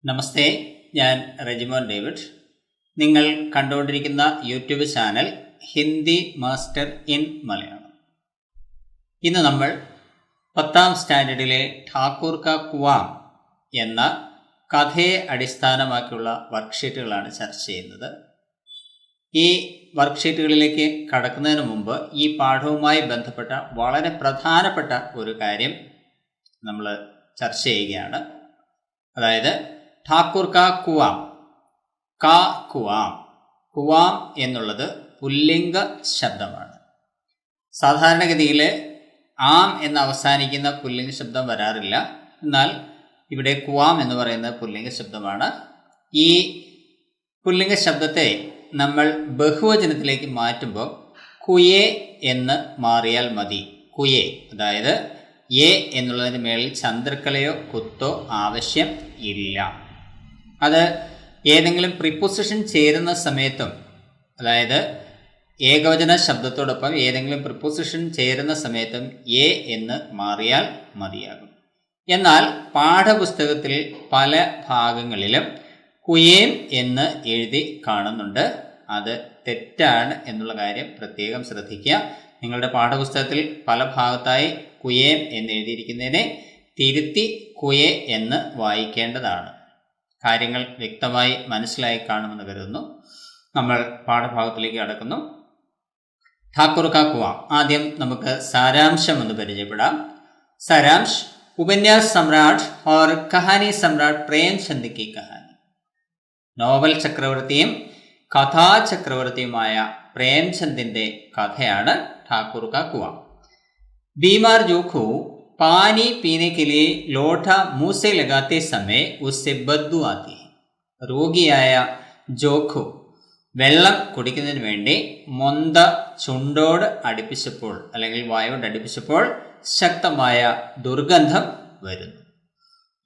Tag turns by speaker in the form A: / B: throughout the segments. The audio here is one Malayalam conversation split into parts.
A: നമസ്തേ, ഞാൻ റെജിമോൻ ഡേവിഡ്. നിങ്ങൾ കണ്ടുകൊണ്ടിരിക്കുന്ന YouTube channel Hindi master in Malayalam. ഇന്ന് നമ്മൾ 10ാം സ്റ്റാൻഡേർഡിലെ ഠാക്കൂർ കാ കുവാം എന്ന കഥയെ അടിസ്ഥാനമാക്കിയുള്ള വർക്ക്ഷീറ്റുകളാണ് ചർച്ച ചെയ്യുന്നത്. ഈ വർക്ക്ഷീറ്റുകളിലേക്ക് കടക്കുന്നതിന് മുമ്പ് ഈ പാഠവുമായി ബന്ധപ്പെട്ട വളരെ പ്രധാനപ്പെട്ട ഒരു കാര്യം നമ്മൾ ചർച്ച ചെയ്യുകയാണ്. അതായത് ഠാക്കൂർ കാ കുവാം, കാ കുവാം. കുവാം എന്നുള്ളത് പുല്ലിംഗ ശബ്ദമാണ്. സാധാരണഗതിയിൽ ആം എന്ന് അവസാനിക്കുന്ന പുല്ലിംഗ ശബ്ദം വരാറില്ല. എന്നാൽ ഇവിടെ കുവാം എന്ന് പറയുന്ന പുല്ലിംഗ ശബ്ദമാണ്. ഈ പുല്ലിംഗ ശബ്ദത്തെ നമ്മൾ ബഹുവചനത്തിലേക്ക് മാറ്റുമ്പോൾ കുയേ എന്ന് മാറിയാൽ മതി. കുയേ, അതായത് എ എന്നുള്ളതിന് മേളിൽ ചന്ദ്രക്കലയോ കുത്തോ ആവശ്യം ഇല്ല. അത് ഏതെങ്കിലും പ്രിപ്പോസിഷൻ ചേരുന്ന സമയത്തും, അതായത് ഏകവചന ശബ്ദത്തോടൊപ്പം ഏതെങ്കിലും പ്രിപ്പോസിഷൻ ചേരുന്ന സമയത്തും എ എന്ന് മാറിയാൽ മതിയാകും. എന്നാൽ പാഠപുസ്തകത്തിൽ പല ഭാഗങ്ങളിലും കുയേം എന്ന് എഴുതി കാണുന്നുണ്ട്. അത് തെറ്റാണ് എന്നുള്ള കാര്യം പ്രത്യേകം ശ്രദ്ധിക്കുക. നിങ്ങളുടെ പാഠപുസ്തകത്തിൽ പല ഭാഗത്തായി കുയേം എന്ന് എഴുതിയിരിക്കുന്നതിനെ തിരുത്തി കുയെ എന്ന് വായിക്കേണ്ടതാണ്. കാര്യങ്ങൾ വ്യക്തമായി മനസ്സിലായി കാണുമെന്ന് കരുതുന്നു. നമ്മൾ പാഠഭാഗത്തിലേക്ക് കടക്കുന്നു. ഠാക്കൂർ കാ കുവാം. ആദ്യം നമുക്ക് സാരാംശം ഒന്ന് പരിചയപ്പെടാം. സാരാംശ്: ഉപന്യാസ് സമ്രാട്ട് और കഹാനി സമ്രാട്ട് പ്രേംചന്ദ് की കഹാനി. നോവൽ ചക്രവർത്തിയും കഥാചക്രവർത്തിയുമായ പ്രേംചന്ദിന്റെ കഥയാണ് ഠാക്കൂർ കാ കുവാം. बीमार जोखू पानी पीने के लिए लोटा मुंह से लगाते समय उससे बदबू आती है. രോഗിയായ ജോഖു വെള്ളം കുടിക്കുന്നതിന് വേണ്ടി മൊന്ത ചുണ്ടോട് അടുപ്പിച്ചപ്പോൾ അല്ലെങ്കിൽ വായോട് അടുപ്പിച്ചപ്പോൾ ശക്തമായ ദുർഗന്ധം വരുന്നു.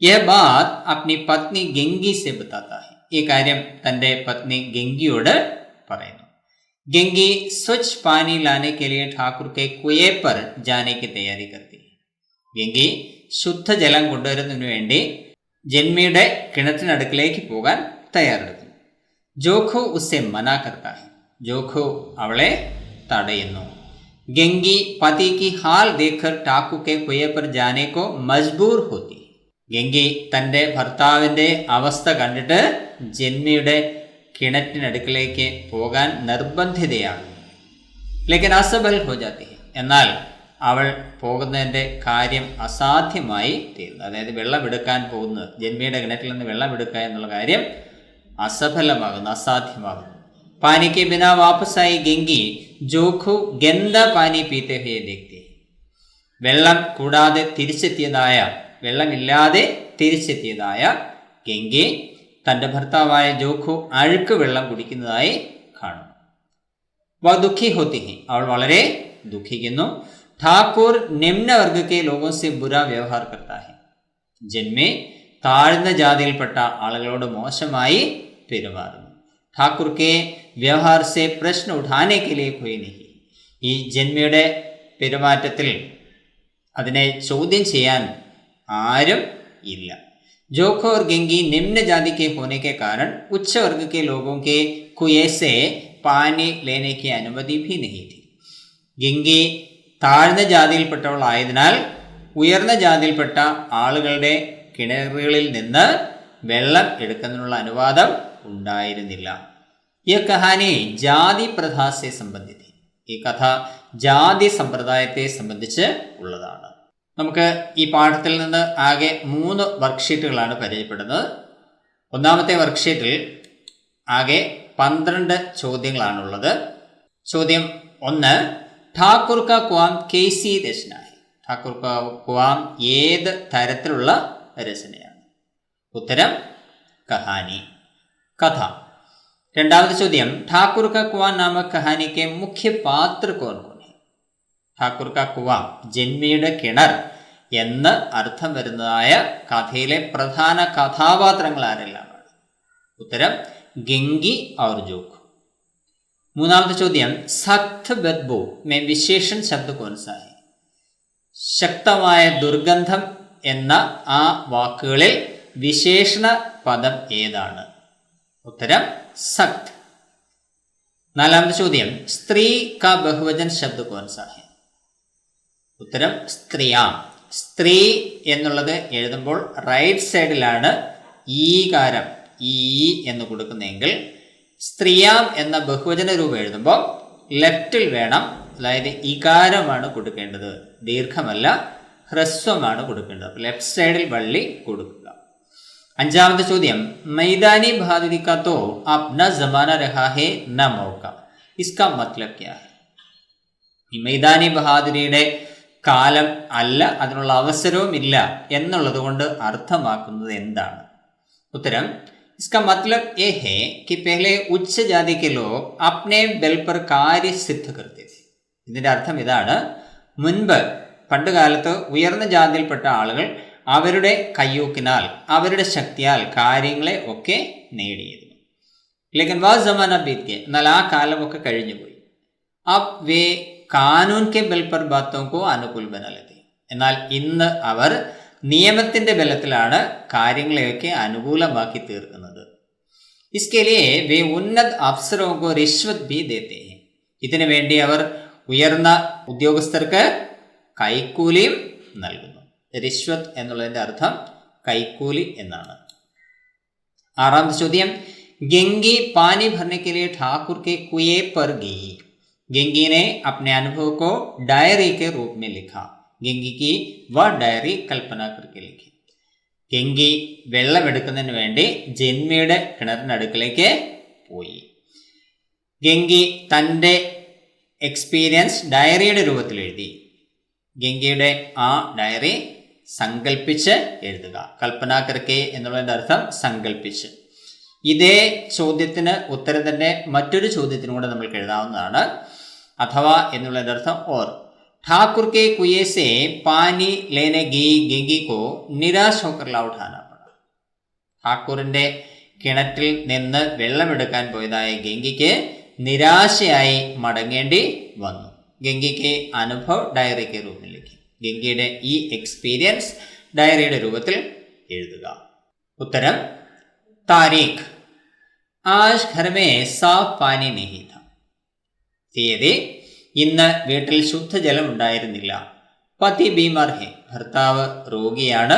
A: യഹ് ബാത് അപ്നി പത്നി ഗംഗി സെ ബതാതാ ഹൈ. ഈ കാര്യം തൻ്റെ പത്നി ഗംഗിയോട് പറയുന്നു. गंगी स्वच्छ पानी लाने के लिए ठाकुर के कुएं पर जाने की तैयारी करती है. ഗംഗി ശുദ്ധജലം കൊണ്ടുവരുന്നതിന് വേണ്ടി ജന്മിയുടെ കിണറ്റിനടുക്കിലേക്ക് പോകാൻ തയ്യാറെടുക്കുന്നു. ജോഖു ഉസ്സെ മനാ കർത്താ ഹൈ. ജോഖു അവളെ തടയുന്നു. ഗംഗി പതി കി ഹാൽ ദേഖർ ഠാക്കൂർ കെ കുएं पर जाने को मजबूर होती. ഗംഗി തൻ്റെ ഭർത്താവിൻ്റെ അവസ്ഥ കണ്ടിട്ട് ജന്മിയുടെ കിണറ്റിനടുക്കിലേക്ക് പോകാൻ നിർബന്ധിതയാണ്. ലേക്കിൻ അസബൽ ഹോ ജാതി ഹൈ. എന്നാൽ അവൾ പോകുന്നതിൻ്റെ കാര്യം അസാധ്യമായി തീർന്നു. അതായത് വെള്ളമെടുക്കാൻ പോകുന്നത്, ജന്മിയുടെ കിണറ്റിൽ നിന്ന് വെള്ളമെടുക്കുക എന്നുള്ള കാര്യം അസഫലമാകുന്നു, അസാധ്യമാകുന്നു. പാനിക്ക് ബിനാ വാപ്പസായി ഗംഗി ജോഖു ഗന്ദ പാനി പീത്തെ ഹുയെ ദേഖ്തി. വെള്ളം കൂടാതെ തിരിച്ചെത്തിയതായ, വെള്ളമില്ലാതെ തിരിച്ചെത്തിയതായ ഗംഗി തൻ്റെ ഭർത്താവായ ജോഖു അഴുക്ക് വെള്ളം കുടിക്കുന്നതായി കാണുന്നു. വ ദുഃഖി ഹോത്തി ഹി. അവൾ വളരെ ദുഃഖിക്കുന്നു. ഠാക്കൂർ നിമ്നവർഗ കെ ലോഗോ സെ ബുരാ വ്യവഹാർ കർത്താ ഹൈ. ജന്മി താഴ്ന്ന ജാതിയിൽപ്പെട്ട ആളുകളോട് മോശമായി പെരുമാറുന്നു. ഠാക്കൂർ കെ വ്യവഹാർ സെ പ്രശ്ന ഉഠാനെ കെ ലിയെ കോയി നഹി. ഈ ജന്മിയുടെ പെരുമാറ്റത്തിൽ അതിനെ ചോദ്യം ചെയ്യാൻ ആരും ഇല്ല. जोखो और गंगी निम्न जाति के होने के कारण उच्च वर्ग के लोगों के कुएं से पानी लेने की अनुमति भी नहीं थी. ഗംഗി താഴ്ന്ന ജാതിയിൽപ്പെട്ടവളായതിനാൽ ഉയർന്ന ജാതിയിൽപ്പെട്ട ആളുകളുടെ കിണറുകളിൽ നിന്ന് വെള്ളം എടുക്കുന്നതിനുള്ള അനുവാദം ഉണ്ടായിരുന്നില്ല. ഈ കഹാനി ജാതി പ്രഥാസെ സംബന്ധിച്ച്, ഈ കഥ ജാതി സമ്പ്രദായത്തെ സംബന്ധിച്ച് ഉള്ളതാണ്. നമുക്ക് ഈ പാഠത്തിൽ നിന്ന് ആകെ 3 വർക്ക്ഷീറ്റുകളാണ് പരിചയപ്പെടുന്നത്. ഒന്നാമത്തെ വർക്ക്ഷീറ്റിൽ ആകെ 12 ചോദ്യങ്ങളാണുള്ളത്. ചോദ്യം 1: ഠാക്കൂർ കാ കുവാം കേസി രചന ഹൈ. ഠാക്കൂർ കാ കുവാം ഏത് തരത്തിലുള്ള രചനയാണ്? ഉത്തരം കഹാനി, കഥ. രണ്ടാമത്തെ ചോദ്യം: ഠാക്കൂർ കാ കുവാം നാമക് കഹാനിക്ക് മുഖ്യ പാത്ര കോൻ കോൻ ഹൈ. ഠാക്കൂർ കാ കുവാം, ജന്മിയുടെ കിണർ എന്ന് അർത്ഥം വരുന്നതായ കഥയിലെ പ്രധാന കഥാപാത്രങ്ങൾ ആരെല്ലാമാണ്? ഉത്തരം ഗംഗി ഔർ ജോഖു. മൂന്നാമത്തെ ചോദ്യം: സഖ്ത് ബദ്ബു മേ വിശേഷൺ ശബ്ദ കോൻസാ ഹൈ. ശക്തമായ ദുർഗന്ധം എന്ന ആ വാക്കുകളിൽ വിശേഷണ പദം ഏതാണ്? ഉത്തരം സഖ്ത്. നാലാമത്തെ ചോദ്യം, സ്ത്രീ കാ ബഹുവചൻ ശബ്ദ കോൻ സാ ഹെ? ഉത്തരം സ്ത്രീയാം. സ്ത്രീ എന്നുള്ളത് എഴുതുമ്പോൾ റൈറ്റ് സൈഡിലാണ് ഈകാരം ഈ എന്ന് കൊടുക്കുന്നതെങ്കിൽ സ്ത്രീയാം എന്ന ബഹുവചന രൂപം എഴുതുമ്പോൾ ലെഫ്റ്റിൽ വേണം, അതായത് ഇകാരമാണ് കൊടുക്കേണ്ടത്, ദീർഘമല്ല, ഹ്രസ്വമാണ് കൊടുക്കേണ്ടത്. അപ്പോൾ ലെഫ്റ്റ് സൈഡിൽ വള്ളി കൊടുക്കുക. അഞ്ചാമത്തെ ചോദ്യം, മൈദാനി ബഹാദുരി കാ തോ അബ് ന ജമാന രഹാ ഹെ ന മൗക, ഇസ്കാ മത്ലബ് ക്യാ ഹെ? ഈ മൈദാനി ബഹാദുരിയുടെ കാലം അല്ല, അതിനുള്ള അവസരവും ഇല്ല എന്നുള്ളത് കൊണ്ട് അർത്ഥമാക്കുന്നത് എന്താണ്? ഉത്തരം, इसका मतलब ये है कि पहले उच्च जाति के लोग अपने बल पर कार्य सिद्ध करते थे. ഇതിന്റെ അർത്ഥം ഇതാണ്, മുൻപ് പണ്ട് കാലത്ത് ഉയർന്ന ജാതിയിൽപ്പെട്ട ആളുകൾ അവരുടെ കയ്യൂക്കിനാൽ അവരുടെ ശക്തിയാൽ കാര്യങ്ങളെ ഒക്കെ നേടിയിരുന്നു. ലേക്കിൻ വാ ജമാന ബീത് ഗയ, എന്നാൽ ആ കാലമൊക്കെ കഴിഞ്ഞുപോയി. അബ് വേ കാനൂൻ കെ ബൽ പർ ബാത്തോं को അനുകൂൽ ബനാ ലേते. എന്നാൽ ഇന്ന് അവർ നിയമത്തിന്റെ ബലത്തിലാണ് കാര്യങ്ങളെയൊക്കെ അനുകൂലമാക്കി തീർക്കുന്നത്. इसके लिए वे उन्नत अफसरों को रिश्वत भी देते हैं. ഇതിനു വേണ്ടി അവർ ഉയർന്ന ഉദ്യോഗസ്ഥർക്ക് കൈക്കൂലിയും നൽകുന്നു. റിശ്വത്ത് എന്നുള്ളതിന്റെ അർത്ഥം കൈക്കൂലി എന്നാണ്. ആറാമത്തെ ചോദ്യം, ഗംഗി പാനി ഭरने के लिए ठाकुर के कुएं पर गई. गंगी ने अपने अनुभव को डायरी के रूप में लिखा. ഗംഗി की वह डायरी कल्पना करके लिखी. ഗംഗി വെള്ളമെടുക്കുന്നതിന് വേണ്ടി ജന്മിയുടെ കിണറിനടുക്കിലേക്ക് പോയി. ഗംഗി തൻ്റെ എക്സ്പീരിയൻസ് ഡയറിയുടെ രൂപത്തിൽ എഴുതി. ഗംഗയുടെ ആ ഡയറി സങ്കല്പിച്ച് എഴുതുക. കൽപ്പന കർക്കെ എന്നുള്ളതിൻ്റെ അർത്ഥം സങ്കല്പിച്ച്. ഇതേ ചോദ്യത്തിന് ഉത്തരം തന്നെ മറ്റൊരു ചോദ്യത്തിനും കൂടെ നമ്മൾക്ക് എഴുതാവുന്നതാണ്. അഥവാ എന്നുള്ളതിൻ്റെ അർത്ഥം ഓർ. ठाकुर के कुएं से पानी लेने गई गंगी को निराश होकर लौट आना पड़ा. ഠാക്കൂറിന്റെ കിണറ്റിൽ നിന്ന് വെള്ളമെടുക്കാൻ പോയതായ ഗംഗയ്ക്ക് നിരാശയായി മടങ്ങേണ്ടി വന്നു. ഗംഗയ്ക്ക് അനുഭവ് ഡയറിക്ക് രൂപത്തിലേക്ക്, ഗംഗയുടെ ഈ എക്സ്പീരിയൻസ് ഡയറിയുടെ രൂപത്തിൽ എഴുതുക. ഉത്തരം താരീഖ്, ആജ് ഘർ മേ സാഫ് പാനി നഹീ ഥാ. തീയതി, ഇന്ന് വീട്ടിൽ ശുദ്ധജലം ഉണ്ടായിരുന്നില്ല. പതി ബീമാർ ഹെ, ഭർത്താവ് രോഗിയാണ്.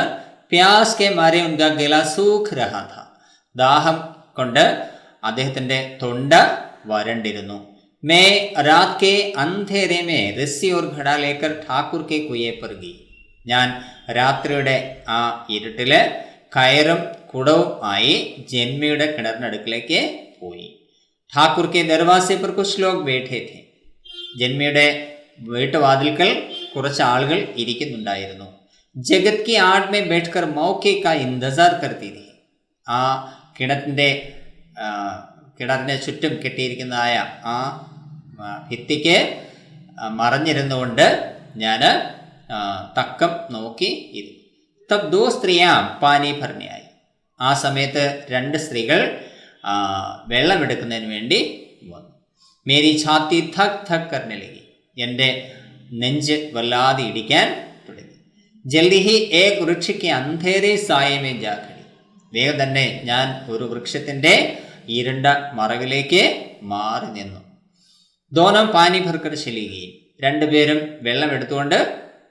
A: പ്യാസ് കെ മാരെ ഉൻകാ ഗല സൂഖ് രഹാ ഥാ, ദാഹം കൊണ്ട് അദ്ദേഹത്തിന്റെ തൊണ്ട വരണ്ടിരുന്നു. മേ രാത് കെ അന്ധേരെ മേ രസ്സി ഓർ ഘട ലേക്കർ ഠാക്കൂർ കെ കുയെ പർ ഗയി. ഞാൻ രാത്രിയുടെ ആ ഇരുട്ടില് കയറും കുടവും ആയി ജന്മിയുടെ കിണറിനടുക്കിലേക്ക് പോയി. ഠാക്കൂർ കെ ദർവാസെ പർ കുച്ച് ലോഗ് ബൈഠേ ഥേ. ജന്മിയുടെ വീട്ടുവാതിൽക്കൽ കുറച്ച് ആളുകൾ ഇരിക്കുന്നുണ്ടായിരുന്നു. ജഗത് കി ആട് മേ ബൈഠ്കർ മൗക്കെ കാ ഇന്തസാർ കർത്തി ഥി. ആ കിണറിനെ ചുറ്റും കെട്ടിയിരിക്കുന്നതായ ആ ഭിത്തിക്ക് മറഞ്ഞിരുന്നുകൊണ്ട് ഞാൻ തക്കം നോക്കി ഇരുന്നു. തബ് ദോ സ്ത്രീയാം പാനി ഭർണയായി. ആ സമയത്ത് രണ്ട് സ്ത്രീകൾ വെള്ളമെടുക്കുന്നതിന് വേണ്ടി വന്നു. മേരി ഛാത്തി ധക് ധക് കർനെ ലഗി. എൻ്റെ നെഞ്ച് വല്ലാതെ ഇടിക്കാൻ തുടങ്ങി. ജൽദി ഹി ഏക് വൃക്ഷയ്ക്ക് അന്ധേരെ സായമേ ജാഖടി. വേഗം തന്നെ ഞാൻ ഒരു വൃക്ഷത്തിൻ്റെ ഇരുണ്ട മറവിലേക്ക് മാറി നിന്നു. ദോനം പാനി ഭർക്കർ ചലികയും, രണ്ടുപേരും വെള്ളം എടുത്തുകൊണ്ട്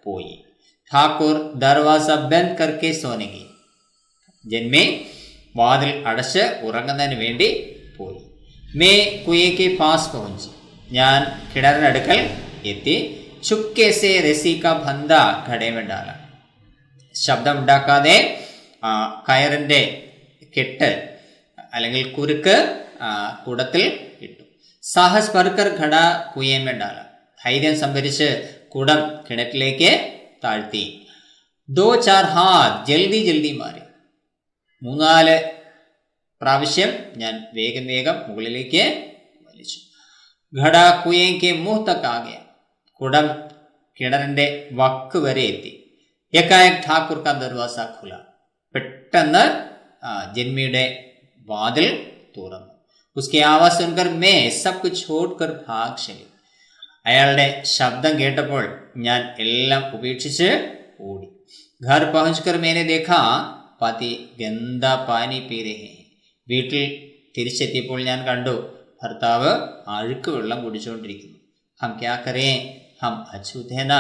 A: പോയി. ഠാക്കൂർ ദർവാസ ബന്ദ് കർക്കെ സോനകി. ജന്മി വാതിൽ അടച്ച് ഉറങ്ങുന്നതിന് വേണ്ടി പോയി. May കുയേക്ക് pass പहुंची. ഞാൻ കിണറിനടുക്കൽ എത്തി. ചുപ്കെ സെ രസി കാ ബന്ധ ഘടേ മേ ഡാല. ശബ്ദമുണ്ടാക്കാതെ കയറിൻ്റെ കെട്ട് അല്ലെങ്കിൽ കുരുക്ക് കുടത്തിൽ ഇട്ടു. സാഹസ് പർക്കർ ഘട കുയേ മേ ഡാല. ധൈര്യം സംഭരിച്ച് കുടം കിണറ്റിലേക്ക് താഴ്ത്തി. ദോ ചാർ ഹാത്ത് ജൽദി ജൽദി മാറി. 3-4 പ്രാവശ്യം ഞാൻ വേഗം വേഗം മുകളിലേക്ക് വലിച്ചു. ഘട കുയേക്ക് മുഹ് തക് ആ ഗയ. കുടം കിണറിന്റെ വക്ക് വരെ എത്തി. ഏകായക് ഠാക്കൂർ കാ ദർവാസ ഖുല. പെട്ടെന്ന് ജന്മിയുടെ വാതിൽ തുറന്നു. ഉസ്കി ആവാസ് സുൻകർ മേ സബ് കുച്ച് ഛോഡ്കർ ഭാഗ് ചലി. അയാളുടെ ശബ്ദം കേട്ടപ്പോൾ ഞാൻ എല്ലാം ഉപേക്ഷിച്ച് ഓടി. ഘർ പहुंचकर मैंने देखा പതി ഗന്ദ പാനി പീ രഹേ. വീട്ടിൽ തിരിച്ചെത്തിയപ്പോൾ ഞാൻ കണ്ടു ഭർത്താവ് അഴുക്ക് വെള്ളം കുടിച്ചുകൊണ്ടിരിക്കുന്നു. ഹം ക്യാ കരേ, ഹം അച്ഛൂതേന,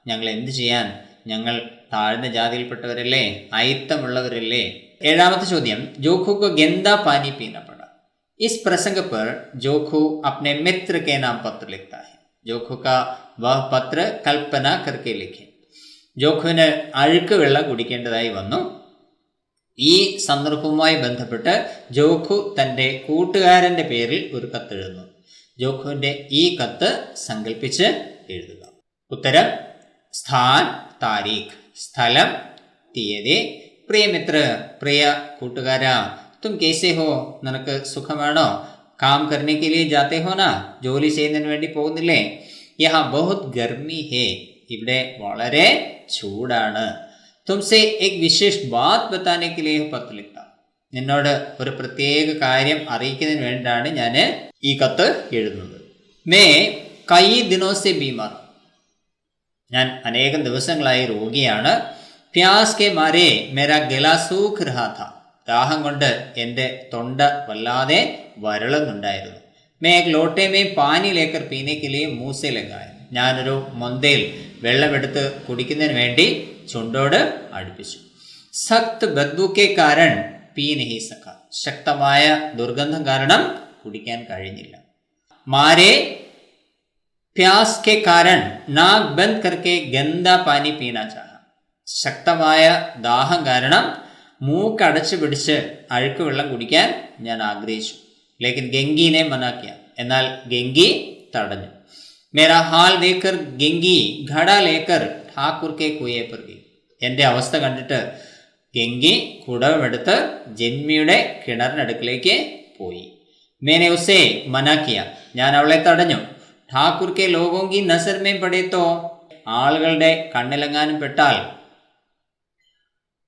A: ഞങ്ങൾ എന്ത് ചെയ്യാൻ, ഞങ്ങൾ താഴ്ന്ന ജാതിയിൽപ്പെട്ടവരല്ലേ, അയിത്തമുള്ളവരല്ലേ. ഏഴാമത്തെ ചോദ്യം, ജോഖു को ഗന്ദ പാനി പീന പड़ा. इस प्रसंग पर जोखू अपने मित्र के नाम पत्र लिखता है. जोखू का वह पत्र कल्पना करके लिखे. ജോഖുവിന് അഴുക്ക് വെള്ളം കുടിക്കേണ്ടതായി വന്നു. ഈ സന്ദർഭവുമായി ബന്ധപ്പെട്ട് ജോഖു തൻ്റെ കൂട്ടുകാരൻ്റെ പേരിൽ ഒരു കത്തെഴുതുന്നു. ജോഖുവിൻ്റെ ഈ കത്ത് സങ്കല്പിച്ച് എഴുതുക. ഉത്തരം സ്ഥാൻ താരീഖ്, സ്ഥലം തീയതി. പ്രിയമിത്ര, പ്രിയ കൂട്ടുകാരാ, തും കേസേ ഹോ, നിനക്ക് സുഖമാണോ? കാം കർനെ കെ ലിയെ ജാത്തെ ഹോ നാ, ജോലി ചെയ്യുന്നതിന് വേണ്ടി പോകുന്നില്ലേ? യഹാ ബഹുത് ഗർമി ഹേ, ഇവിടെ വളരെ ചൂടാണ്. തുംസെ എക് വിശേഷ് ബാത് ബത്താനെ കെ ലിയെ പത്ത് ലിഖ്താ, നിന്നോട് ഒരു പ്രത്യേക കാര്യം അറിയിക്കുന്നതിന് വേണ്ടിയാണ് ഞാൻ ഈ കത്ത് എഴുതുന്നത്. മേ കൈ ദിനോസെ ബീമാർ, ഞാൻ അനേകം ദിവസങ്ങളായി രോഗിയാണ്. പ്യാസ് കെ മാരെ മേരാ ഗല സൂഖ് രഹാ ഥാ, ദാഹം കൊണ്ട് എൻ്റെ തൊണ്ട വല്ലാതെ വരളുന്നുണ്ടായിരുന്നു. മേ എക് ലോട്ടെ മേ പാനി ലേക്കർ പീനെ കെ ലിയെ മുഹ് സെ ലഗായ, ഞാനൊരു മൊന്തയിൽ വെള്ളമെടുത്ത് കുടിക്കുന്നതിന് വേണ്ടി ചുണ്ടോട് അടുപ്പിച്ചു. സഖ്ത് ബദ്ബു കെ കാരൺ പീ നഹി സഖ, ശക്തമായ ദുർഗന്ധം കാരണം കുടിക്കാൻ കഴിഞ്ഞില്ല. മാരെ പ്യാസ് കെ കാരൺ നാക് ബന്ദ് കർക്കെ ഗന്ദ പാനി പീന ചാഹ, ശക്തമായ ദാഹം കാരണം മൂക്കടച്ചു പിടിച്ച് അഴുക്ക് വെള്ളം കുടിക്കാൻ ഞാൻ ആഗ്രഹിച്ചു. ലേക്കിൻ ഗംഗീനെ മനാക്കിയ, എന്നാൽ ഗംഗി തടഞ്ഞു. മേരാ ഹാൽ ദേക്കർ ഗംഗി ഘട ലേക്കർ ഠാക്കൂർ കെ കുയേ പർ ഗയി, എൻ്റെ അവസ്ഥ കണ്ടിട്ട് ഗംഗി കുടമെടുത്ത് ജന്മിയുടെ കിണറിനടുക്കിലേക്ക് പോയി. മേനെ ഉസേ മനാക്കിയ, ഞാൻ അവളെ തടഞ്ഞു. ഠാക്കൂർ കെ ലോഗോങ്കി നസർ മേ പടേത്തോ, ആളുകളുടെ കണ്ണിലെങ്ങാനും പെട്ടാൽ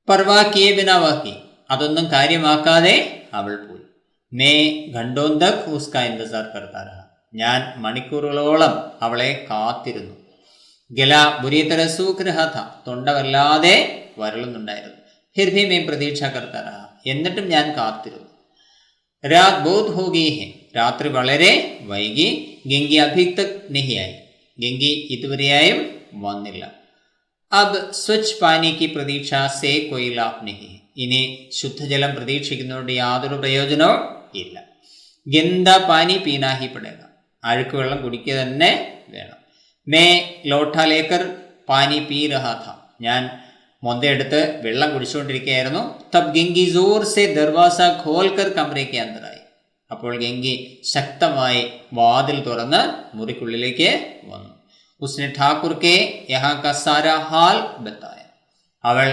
A: പർവാക്കിയെ ബിനാവാക്കി, അതൊന്നും കാര്യമാക്കാതെ അവൾ പോയി. മേ ഘണ്ടോൻ തക് ഉസ്കാ ഇന്തസാർ കർത്താ രഹാ, ഞാൻ മണിക്കൂറുകളോളം അവളെ കാത്തിരുന്നു. ഗല ബുരി തര സൂഖ് രഹാ ഥാ, തൊണ്ട വല്ലാതെ വരളുന്നുണ്ടായിരുന്നു. ഫിർ ഭി മേ പ്രതീക്ഷ കർത്താ രഹാ, എന്നിട്ടും ഞാൻ കാത്തിരുന്നു. രാത് ബോധ് ഹോ ഗയി ഹെ, രാത്രി വളരെ വൈകി. ഗംഗി അഭി തക് നഹി ആയി, ഗംഗി ഇതുവരെയായും വന്നില്ല. അബ് സ്വച്ഛ് പാനി കി പ്രതീക്ഷ സേ കോയി ലാഭ് നഹി, ഇനി ശുദ്ധജലം പ്രതീക്ഷിക്കുന്നതുകൊണ്ട് യാതൊരു പ്രയോജനവും ഇല്ല. ഗന്ദ പാനി പീനാ ഹി പടേഗ, അഴുക്ക് വെള്ളം കുടിക്കുക തന്നെ വേണം. മേ ലോട്ട ലേക്കർ പാനി പീ രഹാ ഥാ, ഞാൻ മൊന്തയെടുത്ത് വെള്ളം കുടിച്ചുകൊണ്ടിരിക്കുകയായിരുന്നു. തബ് ഗംഗി ജോർ സെ ദർവാസ ഖോൽക്കർ കമരയ്ക്ക് അന്തരായി, അപ്പോൾ ഗംഗി ശക്തമായി വാതിൽ തുറന്ന് മുറിക്കുള്ളിലേക്ക് വന്നു. ഉസ്നെ ഠാക്കൂർ കെ യഹാ കാ സാരാ ഹാൽ ബത്തായ, അവൾ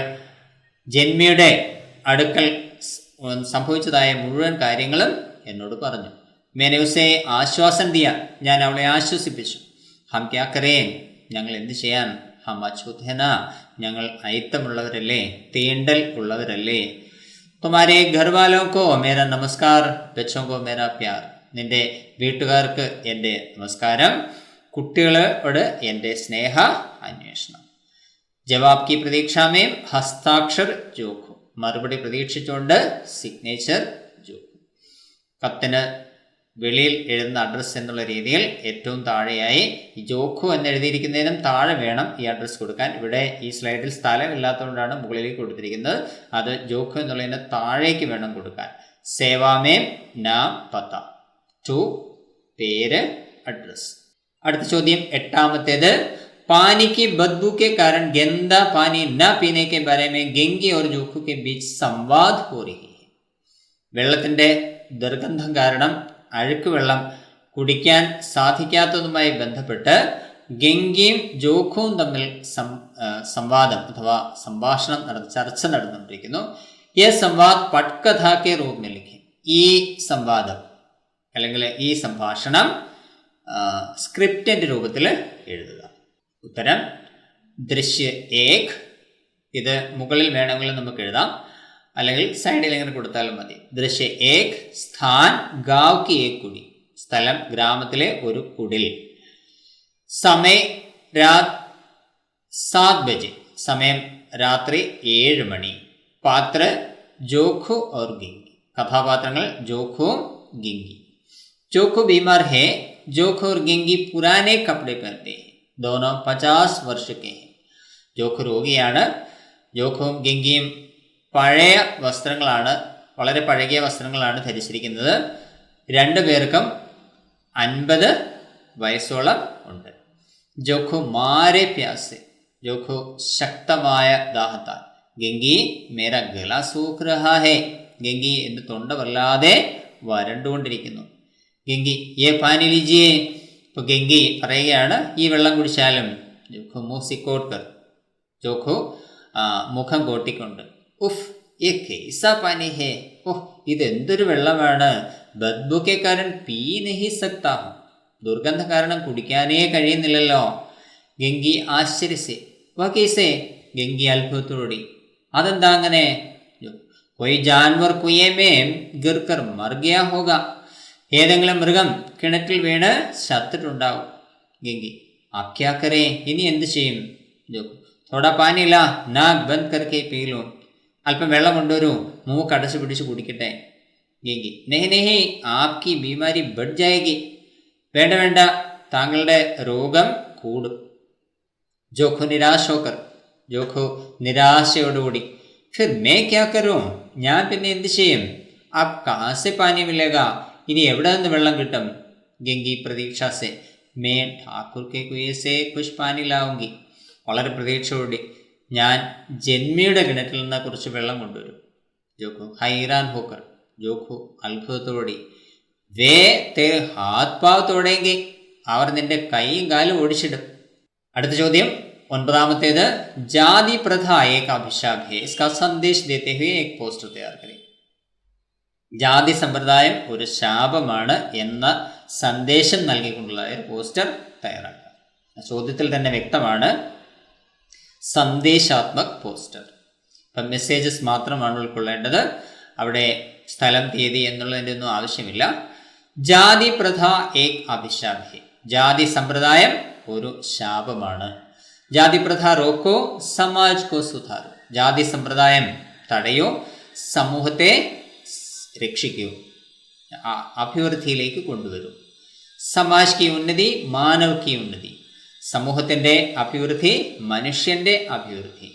A: ജന്മിയുടെ അടുക്കൽ സംഭവിച്ചതായ മുഴുവൻ കാര്യങ്ങളും എന്നോട് പറഞ്ഞു. മേനെ ഉസേ ആശ്വാസം ദിയ, ഞാൻ അവളെ ആശ്വസിപ്പിച്ചു. ഹം ക്യാ കരേൻ, ഞങ്ങൾ എന്ത് ചെയ്യാൻ. ഹം അച്ഛൂതേന, ഞങ്ങൾ അയിത്തമുള്ളവരല്ലേ, തീണ്ടൽ ഉള്ളവരല്ലേ. തുമാരെ ഘർവാലോ കോ മേരാ നമസ്കാർ, ബച്ചോ കോ മേരാ പ്യാർ, നിന്റെ വീട്ടുകാർക്ക് എൻ്റെ നമസ്കാരം, കുട്ടികളോട് എൻ്റെ സ്നേഹ അന്വേഷണം. ജവാബ് കി പ്രതീക്ഷാമേ ഹസ്താക്ഷർ ജോഖു, മറുപടി പ്രതീക്ഷിച്ചുകൊണ്ട് സിഗ്നേച്ചർ ജോഖു. കത്തിന് വെളിയിൽ എഴുതുന്ന അഡ്രസ്സ് എന്നുള്ള രീതിയിൽ ഏറ്റവും താഴെയായി ഈ ജോഖു എന്ന് എഴുതിയിരിക്കുന്നതിനും താഴെ വേണം ഈ അഡ്രസ്സ് കൊടുക്കാൻ. ഇവിടെ ഈ സ്ലൈഡിൽ സ്ഥലമില്ലാത്തതുകൊണ്ടാണ് മുകളിലേക്ക് കൊടുത്തിരിക്കുന്നത്. അത് ജോഖു എന്നുള്ളതിന് താഴേക്ക് വേണം കൊടുക്കാൻ. സേവാമേം നാം പത്ത, ടു പേര് അഡ്രസ്. അടുത്ത ചോദ്യം എട്ടാമത്തേത്, पानी की बदबू के कारण गंदा पानी न पीने के बारे में गंगी और जोखू के बीच संवाद हो रही है. വെള്ളത്തിൻ്റെ ദുർഗന്ധം കാരണം അഴുക്ക് വെള്ളം കുടിക്കാൻ സാധിക്കാത്തതുമായി ബന്ധപ്പെട്ട് ഗംഗയും ജോഖുവും തമ്മിൽ സംവാദം അഥവാ സംഭാഷണം ചർച്ച നടന്നുകൊണ്ടിരിക്കുന്നു. ഈ സംവാദ് പട്കഥ കെ രൂപ में लिखे, ഈ സംവാദം അല്ലെങ്കിൽ ഈ സംഭാഷണം സ്ക്രിപ്റ്റിൻ്റെ രൂപത്തിൽ എഴുതുക. ഉത്തരം ദൃശ്യ ഏക്. ഇത് മുകളിൽ വേണമെങ്കിൽ നമുക്ക് എഴുതാം, അല്ലെങ്കിൽ സൈഡിൽ ഇങ്ങനെ കൊടുത്താലും മതി. ദൃശ്യ ഏക്, സ്ഥാൻ ഗാവ് കി ഏക് കുടി, സ്ഥലം ഗ്രാമത്തിലെ ഒരു കുടിൽ. സമയ രാത് 7 ബജെ, സമയം രാത്രി 7 മണി. പാത്ര ജോഖു और ഗംഗി. കഥാപാത്രങ്ങൾ ജോഖു ഗംഗി. जोखो बीमार है. जोखो और गेंगी पुराने कपड़े पहनते हैं. दोनों 50 वर्ष के हैं. ജോഖു രോഗിയാണ്. ജോഖുവും ഗംഗിയും പഴയ വസ്ത്രങ്ങളാണ്, വളരെ പഴകിയ വസ്ത്രങ്ങളാണ് ധരിച്ചിരിക്കുന്നത്. രണ്ടുപേർക്കും 50 വയസ്സോളം ഉണ്ട്. ജോഖു മാരെ പ്യാസെ. ജോഖു ശക്തമായ ദാഹത്താൽ. ഗംഗി മേര ഗല സൂഖ് രഹാ ഹെ. ഗംഗി എന്ന് തൊണ്ട വല്ലാതെ വരണ്ടുകൊണ്ടിരിക്കുന്നു. ഗംഗി യേ പാനി ലീജിയേ. ഇപ്പോൾ ഗംഗി പറയുകയാണ്, ഈ വെള്ളം കുടിച്ചാലും. ജോഖു മൂസിക്കോട്ട് കർ. ജോഖു മുഖം കോട്ടിക്കൊണ്ട്. ഉഫ് യേ കൈസാ പാനി ഹേ. ഓഹ്, ഇതെന്തൊരു വെള്ളമാണ്. ബദ്ബുക്കെ കാരണം പീ നഹി സക്താ. ദുർഗന്ധ കാരണം കുടിക്കാനേ കഴിയുന്നില്ലല്ലോ. ഗംഗി ആശ്ചര്യസേ. വാ കേസേ. ഗംഗി അത്ഭുതത്തോടി. അതെന്താ അങ്ങനെ? കൊയ് ജാൻവർ കുയേമേ ഗിർക്കർ മർ ഗയാ ഹോഗ. ഏതെങ്കിലും മൃഗം കിണറ്റിൽ വീണ് ചത്തിട്ടുണ്ടാവും. ഗംഗി ആപ് ക്യാ കരേ. ഇനി എന്ത് ചെയ്യും? ജോഖു തോടാ പാനില്ല, നാക് ബന്ദ് കർക്കെ പീലോ. അല്പം വെള്ളം കൊണ്ടുവരൂ, മൂക്ക് അടച്ചു പിടിച്ച് കുടിക്കട്ടെ. ഗംഗി നെഹി നെഹി ആപ്കി ബീമാരി ബഡ് ജായേഗി. വേണ്ട വേണ്ട, താങ്കളുടെ രോഗം കൂടും. ജോഖു നിരാശ ഹോക്കർ. ജോഖു നിരാശയോടുകൂടി. ഫിർ മേ ക്യാ കരൂ. ഞാൻ പിന്നെ എന്ത് ചെയ്യും? ആപ് കഹാ സെ പാനി മിലേഗ. ഇനി എവിടെ നിന്ന് വെള്ളം കിട്ടും? ഗംഗി പ്രതീക്ഷാസെ. മേ ഠാക്കൂർ കെ കുയേസെ കുശ് പാനി ലാവുങ്കി. വളരെ പ്രതീക്ഷയോടെ ഞാൻ ജന്മിയുടെ കിണറ്റിൽ നിന്ന് കുറച്ച് വെള്ളം കൊണ്ടുവരും. ജോഖു ഹൈറാൻ ഹോക്കർ. ജോഖു അത്ഭുതത്തോടെ. വേ തേ ഹാത് പാവ് തോടെങ്കിൽ. അവർ നിന്റെ കൈയും കാലും ഓടിച്ചിടും. അടുത്ത ചോദ്യം 9ാമത്തേത്. ജാതി പ്രഥ ഏക അഭിശാപ് ഹേ. ഇസ്കാ സന്ദേശ് ദേത്തെ ഹുയെ ഏക് പോസ്റ്റർ തയ്യാർ കരേ. ജാതി സമ്പ്രദായം ഒരു ശാപമാണ് എന്ന സന്ദേശം നൽകിക്കൊണ്ടുള്ള ഒരു പോസ്റ്റർ തയ്യാറാക്കുക. ചോദ്യത്തിൽ തന്നെ വ്യക്തമാണ്, സന്ദേശാത്മക് പോസ്റ്റർ. ഇപ്പം മെസ്സേജസ് മാത്രമാണ് ഉൾക്കൊള്ളേണ്ടത്. അവിടെ സ്ഥലം, തീയതി എന്നുള്ളതിൻ്റെ ഒന്നും ആവശ്യമില്ല. ജാതി പ്രഥ ഏക് അഭിശാപ് ഹേ. ജാതി സമ്പ്രദായം ഒരു ശാപമാണ്. ജാതി പ്രഥ റോക്കോ സമാജ് കോ സുധാരോ. ജാതി സമ്പ്രദായം തടയോ, സമൂഹത്തെ രക്ഷിക്കൂ, അഭിവൃദ്ധിയിലേക്ക് കൊണ്ടുവരൂ. സമാജ് കി ഉന്നതി മാനവ് കി ഉന്നതി. സമൂഹത്തിൻ്റെ അഭിവൃദ്ധി മനുഷ്യൻ്റെ അഭിവൃദ്ധി.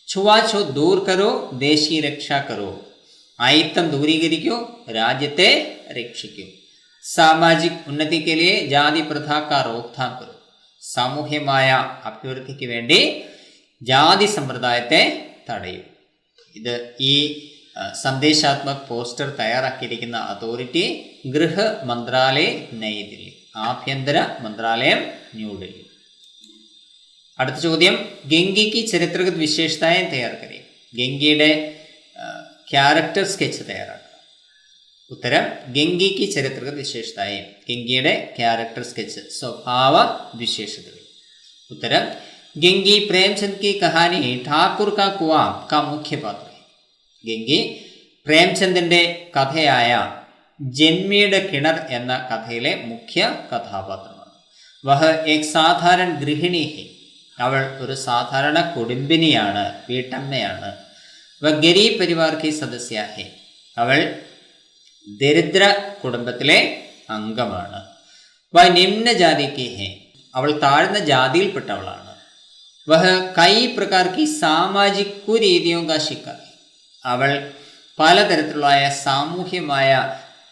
A: ഛുവാഛോ ദൂർ കരോ ദേശീ രക്ഷ കരോ. അയിത്തം ദൂരീകരിക്കൂ, രാജ്യത്തെ രക്ഷിക്കൂ. സാമാജിക് ഉന്നതിക്ക് ലിയേ ജാതി പ്രഥ കാ റോക്താം കരോ. സാമൂഹ്യമായ അഭിവൃദ്ധിക്ക് വേണ്ടി ജാതി സമ്പ്രദായത്തെ തടയൂ. ഇത് ഈ സന്ദേശാത്മക് പോസ്റ്റർ തയ്യാറാക്കിയിരിക്കുന്ന അതോറിറ്റി ഗൃഹ മന്ത്രാലയം നയിദില്ലി. ആഭ്യന്തര മന്ത്രാലയം ന്യൂഡൽഹി. അടുത്ത ചോദ്യം. ഗംഗയ്ക്ക് ചരിത്രഗത് വിശേഷതായം തയ്യാർ കരേ. ഗംഗയുടെ ക്യാരക്ടർ സ്കെച്ച് തയ്യാറാക്കുക. ഉത്തരം ഗംഗയ്ക്ക് ചരിത്രഗത് വിശേഷതായം. ഗംഗയുടെ ക്യാരക്ടർ സ്കെച്ച്, സ്വഭാവ വിശേഷതകൾ. ഉത്തരം ഗംഗി പ്രേംചന്ദ് की कहानी ठाकुर का कुआं का मुख्य पात्र. ഗംഗി പ്രേംചന്ദിൻ്റെ കഥയായ ജന്മിയുടെ കിണർ എന്ന കഥയിലെ മുഖ്യ കഥാപാത്രമാണ്. വഹ ഏക് സാധാരണ ഗൃഹിണി ഹെ. അവൾ ഒരു സാധാരണ കുടുംബിനിയാണ്, വീട്ടമ്മയാണ്. വ ഗരീബ് പരിവാർ കി സദസ്യ ഹെ. അവൾ ദരിദ്ര കുടുംബത്തിലെ അംഗമാണ്. വ നിമ്ന ജാതി കി ഹെ. അവൾ താഴ്ന്ന ജാതിയിൽപ്പെട്ടവളാണ്. വഹ കൈ പ്രകാർ കി സാമാജിക് കുരീതിയോ കാ ശിക്കാർ. അവൾ പലതരത്തിലുള്ള സാമൂഹ്യമായ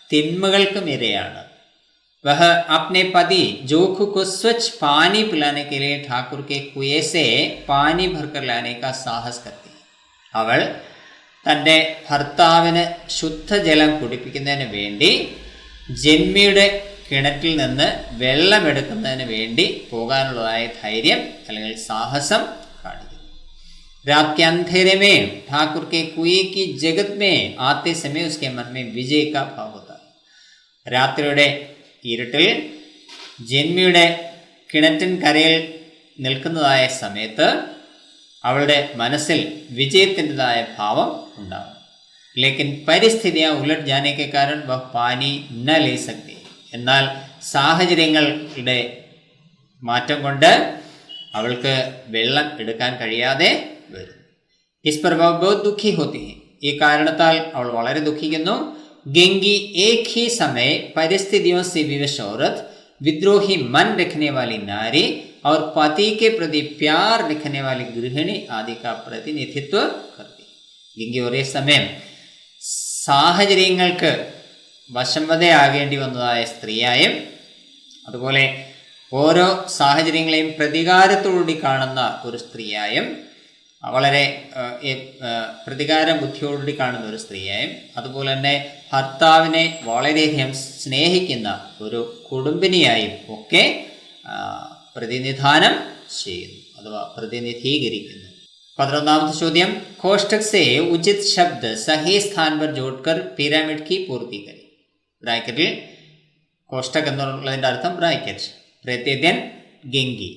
A: തിന്മകൾക്കും ഇരയാണ്. वह अपने पति जोखु को स्वच्छ पानी पिलाने के लिए ठाकुर के कुएं से पानी भरकर लाने का साहस करती है. അവൾ തൻ്റെ ഭർത്താവിന് ശുദ്ധജലം കുടിപ്പിക്കുന്നതിന് വേണ്ടി ജന്മിയുടെ കിണറ്റിൽ നിന്ന് വെള്ളമെടുക്കുന്നതിന് വേണ്ടി പോകാനുള്ളതായ ധൈര്യം അല്ലെങ്കിൽ സാഹസം കാണിക്കുന്നു. रात के अंधेरे में ठाकुर के कुएं की जगत में आते समय उसके मन में विजय का भाव होता है. രാത്രിയുടെ ഇരുട്ടിൽ ജന്മിയുടെ കിണറ്റിൻ കരയിൽ നിൽക്കുന്നതായ സമയത്ത് അവളുടെ മനസ്സിൽ വിജയത്തിൻ്റെതായ ഭാവം ഉണ്ടാകും. ലേക്കിൻ പരിസ്ഥിതിയാ ഉലട്ട് ജാനെ കെ കാരണം വഹ് പാനി ന ലേ സക്തി. എന്നാൽ സാഹചര്യങ്ങളുടെ മാറ്റം കൊണ്ട് അവൾക്ക് വെള്ളം എടുക്കാൻ കഴിയാതെ വരും. ഇസ് പർ വഹ് ബഹുത് ദുഃഖി ഹോത്തി ഹെ. ഈ കാരണത്താൽ അവൾ വളരെ ദുഃഖിക്കുന്നു. ഗംഗി ഏക് ഹി സമയ പരിസ്ഥിതിയോ സെ വിവശ औरत विद्रोही मन रखने वाली नारी और पति के प्रति प्यार रखने वाली गृहिणी आदि का प्रतिनिधित्व करती. ഗംഗി ഒരേ സമയം സാഹചര്യങ്ങൾക്ക് വശംവദയാകേണ്ടി വന്നതായ സ്ത്രീയായും അതുപോലെ ഓരോ സാഹചര്യങ്ങളെയും പ്രതികാരത്തോടുകൂടി കാണുന്ന ഒരു സ്ത്രീയായും വളരെ പ്രതികാര ബുദ്ധിയോടുകൂടി കാണുന്ന ഒരു സ്ത്രീയായും അതുപോലെ തന്നെ ഭർത്താവിനെ വളരെയധികം സ്നേഹിക്കുന്ന ഒരു കുടുംബിനിയായും ഒക്കെ പ്രതിനിധാനം ചെയ്യുന്നു അഥവാ പ്രതിനിധീകരിക്കുന്നു. 11ാമത്തെ ചോദ്യം, കോഷ്ടക് സെ ഉചിത് ശബ്ദ സഹി സ്ഥാൻ പർ ജോഡ്കർ പിരാമിഡ് കി പൂർത്തി കരി. ബ്രാക്കറ്റിൽ കോഷ്ടക് എന്നുള്ളതിൻ്റെ അർത്ഥം ബ്രാക്കറ്റ്. പ്രതിദിൻ ഗംഗി.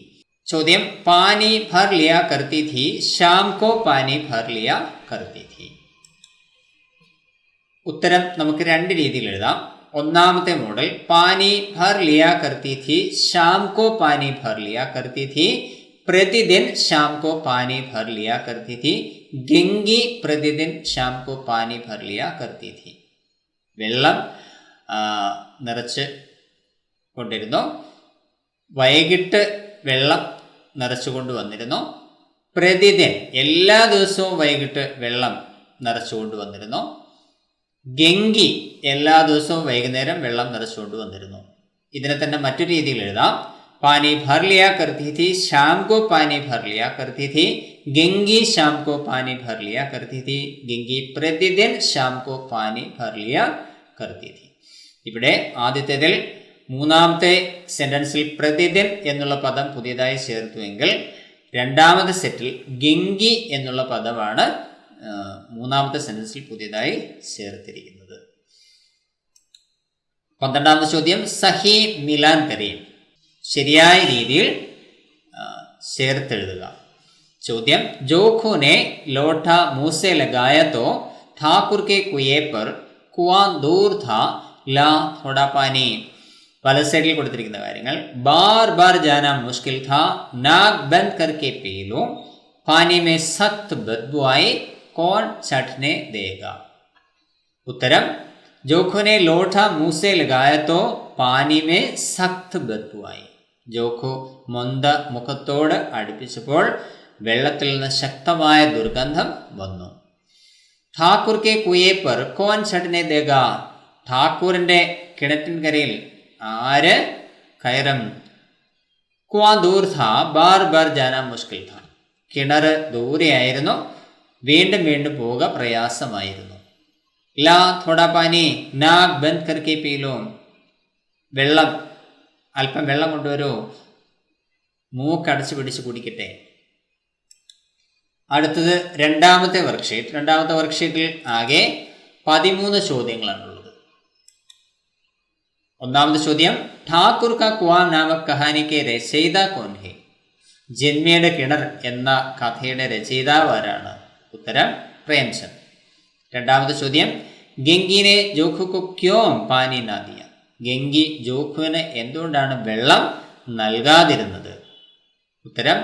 A: ചോദ്യം, പാനി ഭർ ലിയ കർത്തി थी, शाम को पानी भर लिया करती थी. ഉത്തരം നമുക്ക് രണ്ട് രീതിയിൽ എഴുതാം. ഒന്നാമത്തെ മോഡൽ, പാനി ഭർ ലിയ കർത്തി थी, शाम को पानी भर लिया करती थी. प्रतिदिन शाम को पानी भर लिया करती थी. ഗംഗി പ്രതിദിൻ शाम को पानी भर लिया करती थी. വെള്ളം നിറച്ച് കൊണ്ടിരുന്നു. വൈകിട്ട് വെള്ളം നിറച്ചുകൊണ്ട് വന്നിരുന്നു. പ്രതിദിൻ എല്ലാ ദിവസവും വൈകിട്ട് വെള്ളം നിറച്ചുകൊണ്ട് വന്നിരുന്നു. ഗംഗി എല്ലാ ദിവസവും വൈകുന്നേരം വെള്ളം നിറച്ചുകൊണ്ട് വന്നിരുന്നു. ഇതിനെ തന്നെ മറ്റൊരു രീതിയിൽ എഴുതാം. പാനി ഭർ ലിയ കർത്തി थी, शाम को पानी भर लिया करती थी. ഗംഗി शाम को पानी भर लिया करती थी. ഗംഗി പ്രതിദിൻ शाम को पानी भर लिया करती थी. ഇവിടെ ആദ്യത്തേതിൽ മൂന്നാമത്തെ സെന്റൻസിൽ പ്രതിദിൻ എന്നുള്ള പദം പുതിയതായി ചേർത്തുവെങ്കിൽ രണ്ടാമത്തെ സെറ്റിൽ ഗംഗി എന്നുള്ള പദമാണ് മൂന്നാമത്തെ സെന്റൻസിൽ പുതിയതായി ചേർത്തിരിക്കുന്നത്. 12ാമത്തെ ചോദ്യം, സഹി മിലാൻ കരീം. ശരിയായ രീതിയിൽ ചേർത്തെഴുതുക. ചോദ്യം, ജോഖുനെ ലോട്ട മൂസെ ലഗായ തോ ഠാക്കുർ കെ കുയേ പർ കുവാൻ ദൂർ ഥാ ലാ തോടാ പാനി. വലത് സൈഡിൽ കൊടുത്തിരിക്കുന്ന കാര്യങ്ങൾ. ബാർ ബാർ ജാന മുഷ്കിൽ ഥാ, നാക് ബന്ദ് കർക്കെ പീ ലോ, പാനി മേ സഖ്ത് ബദ്ബു ആയി, കോൺ ചട്നെ ദേഗാ. ഉത്തരം, ജോഖുനെ ലോഠ മൂസെ ലഗായ തോ പാനി മേ സഖ്ത് ബദ്ബു ആയി. ജോഖു മൊന്ത മുഖത്തോട് അടുപ്പിച്ചപ്പോൾ വെള്ളത്തിൽ നിന്ന് ശക്തമായ ദുർഗന്ധം വന്നു. ഠാക്കൂർ കെ കുയേ പർ കോൺ ചട്നെ ദേഗാ. ഠാക്കൂറിന്റെ കിണറ്റിൻകരയിൽ ആര് കയറും? കുവാ ദൂർ ഥാ, ബാർ ബാർ ജാന മുഷ്കിൽ ഥാ. കിണർ ദൂരെയായിരുന്നു, വീണ്ടും വീണ്ടും പോവുക പ്രയാസമായിരുന്നു. ലാ തോടാ പാനി, നാക് ബന്ദ് കർക്കെ പീ ലോ. വെള്ളം, അല്പം വെള്ളം കൊണ്ടുവരൂ, മൂക്കടച്ചു പിടിച്ച് കുടിക്കട്ടെ. അടുത്തത് രണ്ടാമത്തെ വർക്ക്ഷീറ്റ്. രണ്ടാമത്തെ വർക്ക്ഷീറ്റിൽ ആകെ 13 ചോദ്യങ്ങളാണുള്ളത്. ഒന്നാമത്തെ ചോദ്യം, ഠാക്കൂർ കാ കുആം നാമക് കഹാനി കെ രചയിത കോൻ ഹെ. ജന്മയുടെ കിണർ എന്ന കഥയുടെ രചയിതാവ് ആരാണ്? ഉത്തരം, പ്രേംചന്ദ്. രണ്ടാമത്തെ ചോദ്യം, ഗംഗിനെ ജോഖുക്കു ക്യോം പാനി നാ ദിയ. ഗംഗി ജോഖുവിന് എന്തുകൊണ്ടാണ് വെള്ളം നൽകാതിരുന്നത്? ഉത്തരം,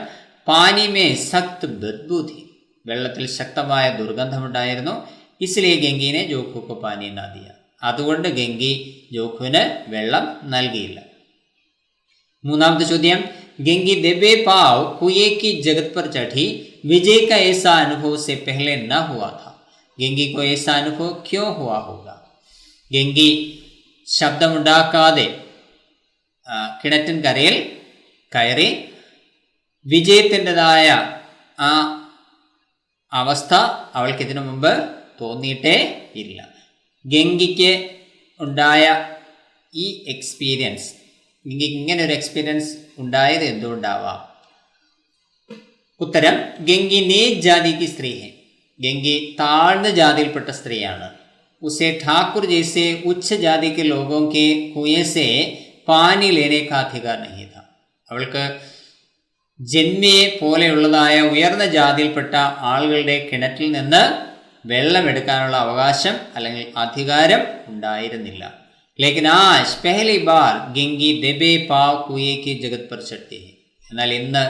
A: പാനി മേ സഖ്ത് ബദ്ബു ഥി. വെള്ളത്തിൽ ശക്തമായ ദുർഗന്ധമുണ്ടായിരുന്നു. ഇസ്ലിയെ ഗംഗീനെ ജോഖുക്കു പാനി നാ ദിയ. അതുകൊണ്ട് ഗംഗി ജോഖുവിന് വെള്ളം നൽകിയില്ല. മൂന്നാമത്തെ ചോദ്യം, ഗംഗി ദബേ പാവ് കുയേ കി ജഗത് പർ ചढ़ी, विजय का ऐसा अनुभव से पहले न हुआ था. ഗംഗി को ऐसा अनुभव क्यों हुआ होगा? ഗംഗി ശബ്ദമുണ്ടാക്കാതെ കിണറ്റിൻ കരയിൽ കയറി വിജയത്തിൻ്റെതായ ആ അവസ്ഥ അവൾക്ക് ഇതിനു മുമ്പ് തോന്നിയിട്ടേ ഇല്ല. ഗംഗിക്ക് ഉണ്ടായ ഈ എക്സ്പീരിയൻസ്, ഗംഗിക്ക് ഇങ്ങനെ ഒരു എക്സ്പീരിയൻസ് ഉണ്ടായത് എന്തുകൊണ്ടാവാം? ഉത്തരം, ഗംഗി നീച് ജാതി കി സ്ത്രീ ഹെ. ഗംഗി താഴ്ന്ന ജാതിയിൽപ്പെട്ട സ്ത്രീയാണ്. ഉസേ ഠാക്കൂർ ജैसे ഉच्च ജാതി के लोगों के कुएं से पानी लेने का अधिकार नहीं था. അവൾക്ക് ജന്മിയെ പോലെയുള്ളതായ ഉയർന്ന ജാതിയിൽപ്പെട്ട ആളുകളുടെ കിണറ്റിൽ നിന്ന് വെള്ളമെടുക്കാനുള്ള അവകാശം അല്ലെങ്കിൽ അധികാരം ഉണ്ടായിരുന്നില്ല. ലേക്കിൻ ആജ് പെഹലി ബാർ ഗംഗി ദബേ പാവ് കുയേ കി ജഗത് പർ ചढ़ती है. എന്നാൽ ഇന്ന്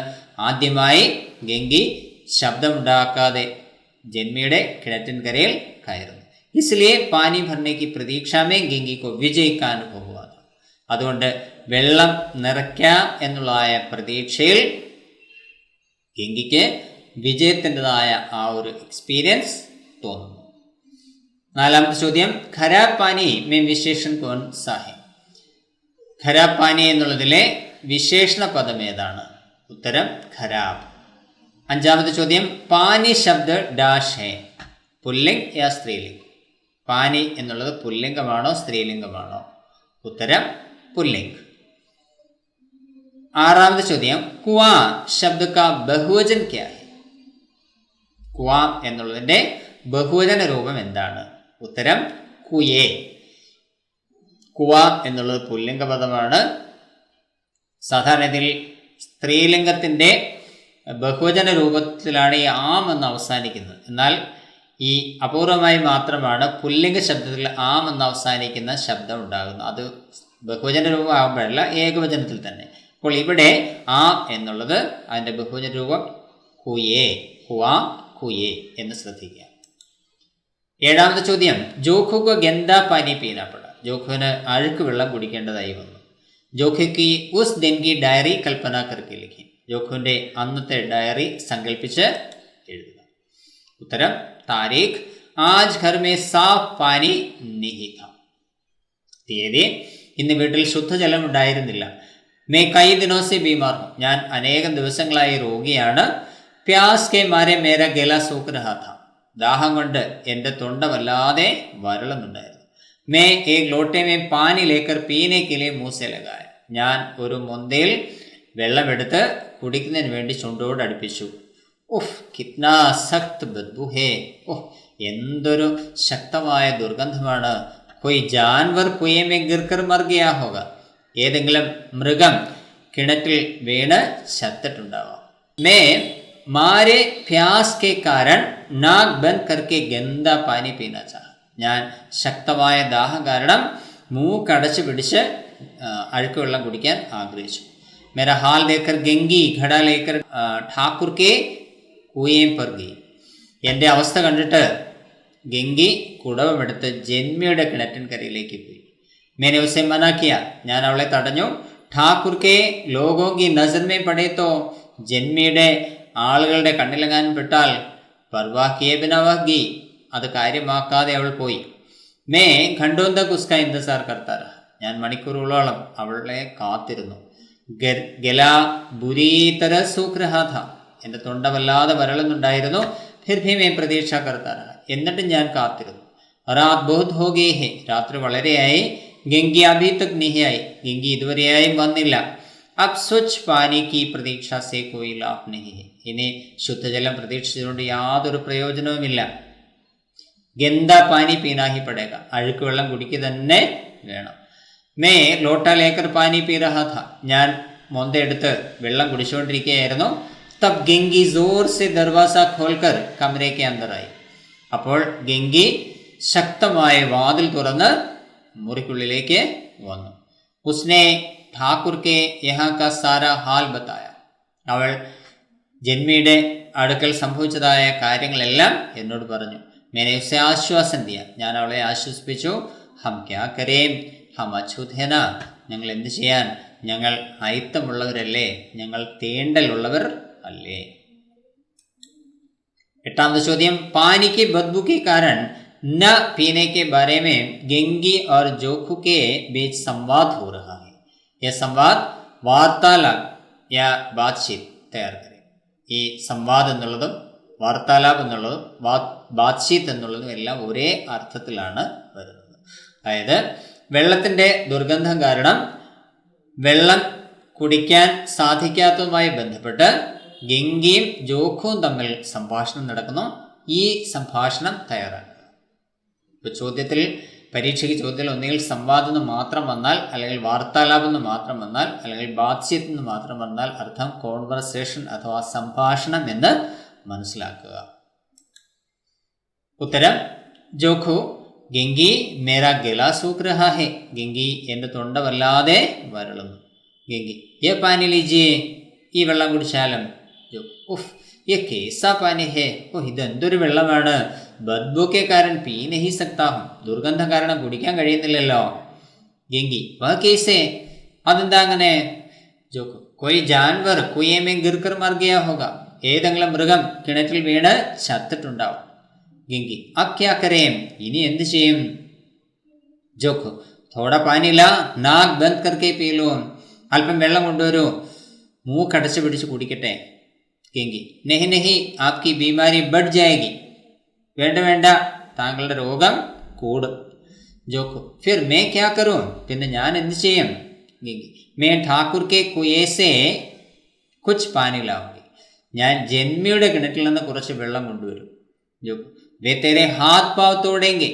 A: ആദ്യമായി ഗംഗി ശബ്ദമുണ്ടാക്കാതെ ജന്മിയുടെ കിണറ്റിൻ കരയിൽ കയറുന്നു. इसलिए पानी भरने की प्रतीक्षा में गंगी को विजय का अनुभव हुआ था. അതുകൊണ്ട് വെള്ളം നിറയ്ക്കാം എന്നുള്ളതായ പ്രതീക്ഷയിൽ ഗംഗയ്ക്ക് വിജയത്തിൻ്റെതായ ആ ഒരു എക്സ്പീരിയൻസ് തോന്നുന്നു. നാലാമത്തെ ചോദ്യം, ഖരാബ് പാനി മേ വിശേഷൺ കോൺ സാഹെ. ഖരാബ് പാനി എന്നുള്ളതിലെ വിശേഷണ പദം ഏതാണ്? ഉത്തരം ഖരാബ്. അഞ്ചാമത്തെ ചോദ്യം, പാനി ശബ്ദ ഡാഷ് ഹെ, പുല്ലിംഗ് യാ സ്ത്രീലിംഗ്. പാനി എന്നുള്ളത് പുല്ലിംഗമാണോ സ്ത്രീലിംഗമാണോ? ഉത്തരം പുല്ലിംഗ്. ആറാമത്തെ ചോദ്യം, കുവാ ശബ്ദ കാ ബഹുവചൻ ക്യാ ഹെ. കുവാ എന്നുള്ളതിൻ്റെ ബഹുവചന രൂപം എന്താണ്? ഉത്തരം കുയേ. കുവ എന്നുള്ളത് പുല്ലിംഗ പദമാണ്. സാധാരണയിൽ സ്ത്രീലിംഗത്തിൻ്റെ ബഹുവചന രൂപത്തിലാണ് ഈ ആം എന്ന് അവസാനിക്കുന്നത്. എന്നാൽ ഈ അപൂർവമായി മാത്രമാണ് പുല്ലിംഗ ശബ്ദത്തിൽ ആം എന്ന് അവസാനിക്കുന്ന ശബ്ദം ഉണ്ടാകുന്നത്. അത് ബഹുവചന രൂപം ആകുമ്പോഴല്ല, ഏകവചനത്തിൽ തന്നെ. അപ്പോൾ ഇവിടെ ആ എന്നുള്ളത് അതിൻ്റെ ബഹുവചന രൂപം കുയേ, കുവാ കുയേ എന്ന് ശ്രദ്ധിക്കുക. ഏഴാമത്തെ ചോദ്യം, ജോഖുക്ക് ഗന്ദാ പാനി പീനാപ്പെട. ജോഖുവിന് അഴുക്ക് വെള്ളം കുടിക്കേണ്ടതായി വന്നു. ജോഖുക്ക് ഉസ് ദിൻ കി ഡയറി കൽപ്പന കർക്കെ ലിഖി. ജോഖുവിൻ്റെ അന്നത്തെ ഡയറി സങ്കല്പിച്ച് എഴുതുക. ഉത്തരം താരീഖ്, ആജ് ഘർ മേ സാഫ് പാനി നഹീ ഥാ. തീയതി, ഇന്ന് വീട്ടിൽ ശുദ്ധജലം ഉണ്ടായിരുന്നില്ല. മേ കൈ ദിനോ സെ ബീമാർ ഹൂം. ഞാൻ അനേകം ദിവസങ്ങളായി രോഗിയാണ്. പ്യാസ് കെ മാരെ മേര ഗല സൂഖ് രഹാ ഥാ. ദാഹം കൊണ്ട് എൻ്റെ തൊണ്ട വല്ലാതെ വരളുന്നുണ്ടായിരുന്നു. മേ ഏക് ലോട്ടെ മേ പാനി ലേക്കർ പീനെ കെ ലിയെ മുഹ് സെ ലഗായ. ഞാൻ ഒരു മൊന്തയിൽ വെള്ളമെടുത്ത് കുടിക്കുന്നതിന് വേണ്ടി ചുണ്ടോട് അടുപ്പിച്ചു. ഉഫ് കിത്നാ സഖ്ത് ബദ്ബു ഹേ. ഓഹ് എന്തൊരു ശക്തമായ ദുർഗന്ധമാണ്. കൊയ് ജാൻവർ കുയേ മേ ഗിർക്കർ മർ ഗയാ ഹോഗ. ഏതെങ്കിലും മൃഗം കിണറ്റിൽ വീണ് ചത്തിട്ടുണ്ടാവാം. മേ മാരെ പ്യാസ് കെ കാരൺ നാക് ബന്ദ് കർക്കെ ഗന്ദ പാനി പീനാ ചാഹ. ഞാൻ ശക്തമായ ദാഹം കാരണം മൂക്കടച്ച് പിടിച്ച് അഴുക്ക് വെള്ളം കുടിക്കാൻ ആഗ്രഹിച്ചു. മേര ഹാൽ ദേക്കർ ഗംഗി ഘട ലേക്കർ ഠാക്കുർ കെ കുയേം പർ ഗയി. എൻ്റെ അവസ്ഥ കണ്ടിട്ട് ഗംഗി കുടവമെടുത്ത് ജന്മിയുടെ കിണറ്റിൻകരയിലേക്ക് പോയി. മേനെ ഉസെ മനാക്കിയ. ഞാൻ അവളെ തടഞ്ഞു. ഠാക്കുർ കെ ലോഗോ കി നസർ മേ പടേ തോ. ജന്മിയുടെ ആളുകളുടെ കണ്ണിലെങ്ങാനും പെട്ടാൽ പർവാക്കിയെ ബിനവാഗി. അത് കാര്യമാക്കാതെ അവൾ പോയി. മേ ഘണ്ടോന്ത കുസ്ക ഇന്ദസാർ കർത്താര. ഞാൻ മണിക്കൂറുകളോളം അവളെ കാത്തിരുന്നു. ഗല ബുരീതര സൂഖ്രഹാഥ. എൻ്റെ തൊണ്ട വല്ലാതെ വരളുന്നുണ്ടായിരുന്നു. ഫിർ ഭി മേ പ്രതീക്ഷ കർത്താര. എന്നിട്ടും ഞാൻ കാത്തിരുന്നു. റാത് ബഹുത് ഹോ ഗയി ഹെ. രാത്രി വളരെയായി. ഗംഗി അഭി തക് നിഹിയായി. ഗംഗി ഇതുവരെയായും വന്നില്ല. അബ് സ്വച്ഛ് പാനി കി പ്രതീക്ഷ സേ കോയി ലാഭ് നഹി ഹെ. ഇനി ശുദ്ധജലം പ്രതീക്ഷിച്ചുകൊണ്ട് യാതൊരു പ്രയോജനവുമില്ല. ഗന്ദ പാനി പീനാഹി പടേക. അഴുക്ക് വെള്ളം കുടിക്കുക തന്നെ വേണം. മേ ലോട്ട ലേക്കർ പാനി പീ രഹാ ഥാ. ഞാൻ മൊന്തയെടുത്ത് വെള്ളം കുടിച്ചുകൊണ്ടിരിക്കുകയായിരുന്നു. തബ് ഗംഗി ജോർ സെ ദർവാസ ഖോൽക്കർ കമരയ്ക്ക് അന്തറായി. അപ്പോൾ ഗംഗി ശക്തമായ വാതിൽ തുറന്ന് മുറിക്കുള്ളിലേക്ക് വന്നു. ഉസ്നെ ഠാക്കുർ കെ യഹാ കാ സാരാ ഹാൽ ബത്തായ. അവൾ ജന്മിയുടെ അടുക്കൽ സംഭവിച്ചതായ കാര്യങ്ങളെല്ലാം എന്നോട് പറഞ്ഞു. മേനെ ഉസെ ആശ്വാസം ദിയ. ഞാൻ അവളെ ആശ്വസിപ്പിച്ചു. ഹം ക്യാ കരേം, ഹം അച്ഛൂത് ഹെന. ഞങ്ങൾ എന്ത് ചെയ്യാൻ? ഞങ്ങൾ അയിത്തമുള്ളവരല്ലേ, ഞങ്ങൾ തീണ്ടലുള്ളവർ അല്ലേ. എട്ടാമത്തെ ചോദ്യം, പാനിക്ക് ബദ്ബു के कारण न पीने के बारे में गंगी और जोखू के बीच संवाद हो रहा है. यह संवाद वार्तालाप या बातचीत तैयार करें. ഈ സംവാദം എന്നുള്ളതും വാർത്താലാപ് എന്നുള്ളതും ബാത്ചീത്ത് എന്നുള്ളതും എല്ലാം ഒരേ അർത്ഥത്തിലാണ് വരുന്നത്. അതായത് വെള്ളത്തിൻ്റെ ദുർഗന്ധം കാരണം വെള്ളം കുടിക്കാൻ സാധിക്കാത്തതുമായി ബന്ധപ്പെട്ട് ഗംഗയും ജോഖുവും തമ്മിൽ സംഭാഷണം നടക്കുന്നു. ഈ സംഭാഷണം തയ്യാറാക്കുക. ഇപ്പോൾ ചോദ്യത്തിൽ, പരീക്ഷയ്ക്ക് ചോദ്യത്തിൽ ഒന്നുകിൽ സംവാദം എന്ന് മാത്രം വന്നാൽ, അല്ലെങ്കിൽ വാർത്താലാപം എന്ന് മാത്രം വന്നാൽ, അല്ലെങ്കിൽ ബാത്ചീത്ത് എന്ന് മാത്രം വന്നാൽ അർത്ഥം കോൺവെർസേഷൻ അഥവാ സംഭാഷണം എന്ന് മനസ്സിലാക്കുക. ഉത്തരം ജോഖു, ഗംഗി മേരാ ഗല സൂഖ് രഹാ ഹെ. ഗംഗി എൻ്റെ തൊണ്ട വല്ലാതെ വരളുന്നു. ഗംഗി യേ പാനി ലീജിയേ. ഈ വെള്ളം കുടിച്ചാലും. ഉഫ് യേ കേസാ പാനി ഹേ. ഓ ഇതെന്തൊരു വെള്ളമാണ്. ബദ്ബു കെ കാരണം പീ നഹി സക്താ ഹും, ദുർഗന്ധം കാരണം കുടിക്കാൻ കഴിയുന്നില്ലല്ലോ. ഗംഗി വഹ കേസേ, അതെന്താ അങ്ങനെ? ജോക്കു കൊയ് ജാൻവർ കുയേ മേ ഗിർകർ മർ ഗയാ ഹോഗ, ഏതെങ്കിലും മൃഗം കിണറ്റിൽ വീണ് ചത്തിട്ടുണ്ടാവും. ഗംഗി അബ് ക്യാ കരേം, ഇനി എന്ത് ചെയ്യും? ജോക്കു തോടാ പാനില നാഗ് ബന്ദ് കർക്കെ പീ ലോ, അല്പം വെള്ളം കൊണ്ടുവരൂ, മൂക്കടച്ചു പിടിച്ച് കുടിക്കട്ടെ. ഗംഗി നെഹി നെഹി ആപ്കി ബീമാരി ബഡ് ജായേഗി, വേണ്ട വേണ്ട, താങ്കളുടെ രോഗം കൂടും. ജോക്കു ഫിർ മേ ക്യാ കരൂം, പിന്നെ ഞാൻ എന്ത് ചെയ്യും? ഗംഗി മേ ഠാക്കൂർ കെ കുയേസേ കുച്ച് പാനി ലാവുകി, ഞാൻ ജന്മിയുടെ കിണറ്റിൽ നിന്ന് കുറച്ച് വെള്ളം കൊണ്ടുവരും. ജോക്കു വേ തേരെ ഹാത്ത് പാവ് തോടേങ്കി,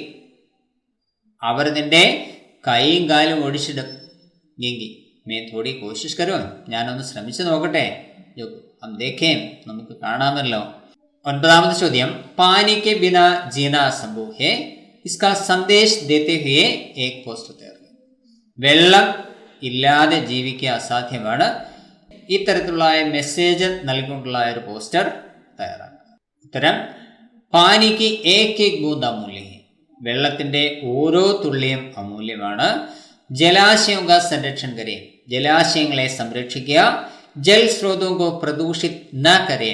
A: അവർ നിന്റെ കൈയും കാലും ഒടിച്ചിടും. ഗംഗി മേ തോടി കോശിഷ് കരും, ഞാനൊന്ന് ശ്രമിച്ചു നോക്കട്ടെ. ജോക്കു ഹം ദേഖേം, നമുക്ക് കാണാമല്ലോ. 9ാമത്തെ ചോദ്യം, പാനി കെ ബിന ജീന അസംഭവ് ഹേ, ഇസ്കാ സന്ദേശ് ദേത്തെ ഹുയെ ഏക് പോസ്റ്റർ തയ്യാർ. വെള്ളം ഇല്ലാതെ ജീവിക്കുക അസാധ്യമാണ്, ഇത്തരത്തിലുള്ള മെസ്സേജ് നൽകിക്കൊണ്ടുള്ള ഒരു പോസ്റ്റർ തയ്യാറാക്കുക. ഉത്തരം പാനിക്ക് ഏക് ഏക് ബൂന്ത് അമൂല്യ, വെള്ളത്തിന്റെ ഓരോ തുള്ളിയും അമൂല്യമാണ്. ജലാശയം കാ സംരക്ഷൺ കരേ, ജലാശയങ്ങളെ സംരക്ഷിക്കുക. ജൽ സ്രോതോ പ്രദൂഷിത് ന കരേ,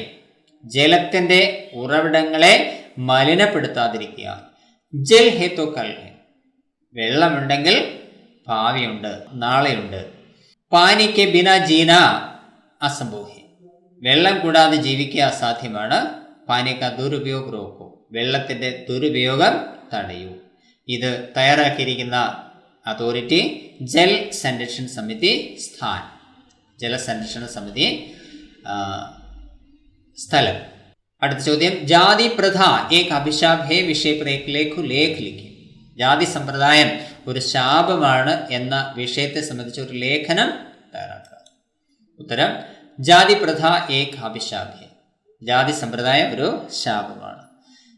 A: ജലത്തിന്റെ ഉറവിടങ്ങളെ മലിനപ്പെടുത്താതിരിക്കുക. ജൽ ഹേ തോ കൽ ഹേ, വെള്ളമുണ്ടെങ്കിൽ ഭാവിയുണ്ട്, നാളെയുണ്ട്. പാനിക്ക് ബിന ജീന അസംഭവ് ഹേ, വെള്ളം കൂടാതെ ജീവിക്കുക അസാധ്യമാണ്. പാനിക്ക ദുരുപയോഗ റോക്കോ, വെള്ളത്തിന്റെ ദുരുപയോഗം തടയൂ. ഇത് തയ്യാറാക്കിയിരിക്കുന്ന അതോറിറ്റി ജൽ സംരക്ഷൺ സമിതി സ്ഥാൻ, ജലസംരക്ഷണ സമിതി സ്ഥലം. അടുത്ത ചോദ്യം, ജാതി പ്രഥ ഏക് അഭിശാപ് ഹേ വിഷയ पर एक ലേഖ് ലിഖി, ജാതി സമ്പ്രദായം ഒരു ശാപമാണ് എന്ന വിഷയത്തെ സംബന്ധിച്ച് ഒരു ലേഖനം തയ്യാറാക്കുക. ഉത്തരം ജാതി പ്രഥ ഏക് അഭിശാപ് ഹേ, ജാതി സമ്പ്രദായം ഒരു ശാപമാണ്.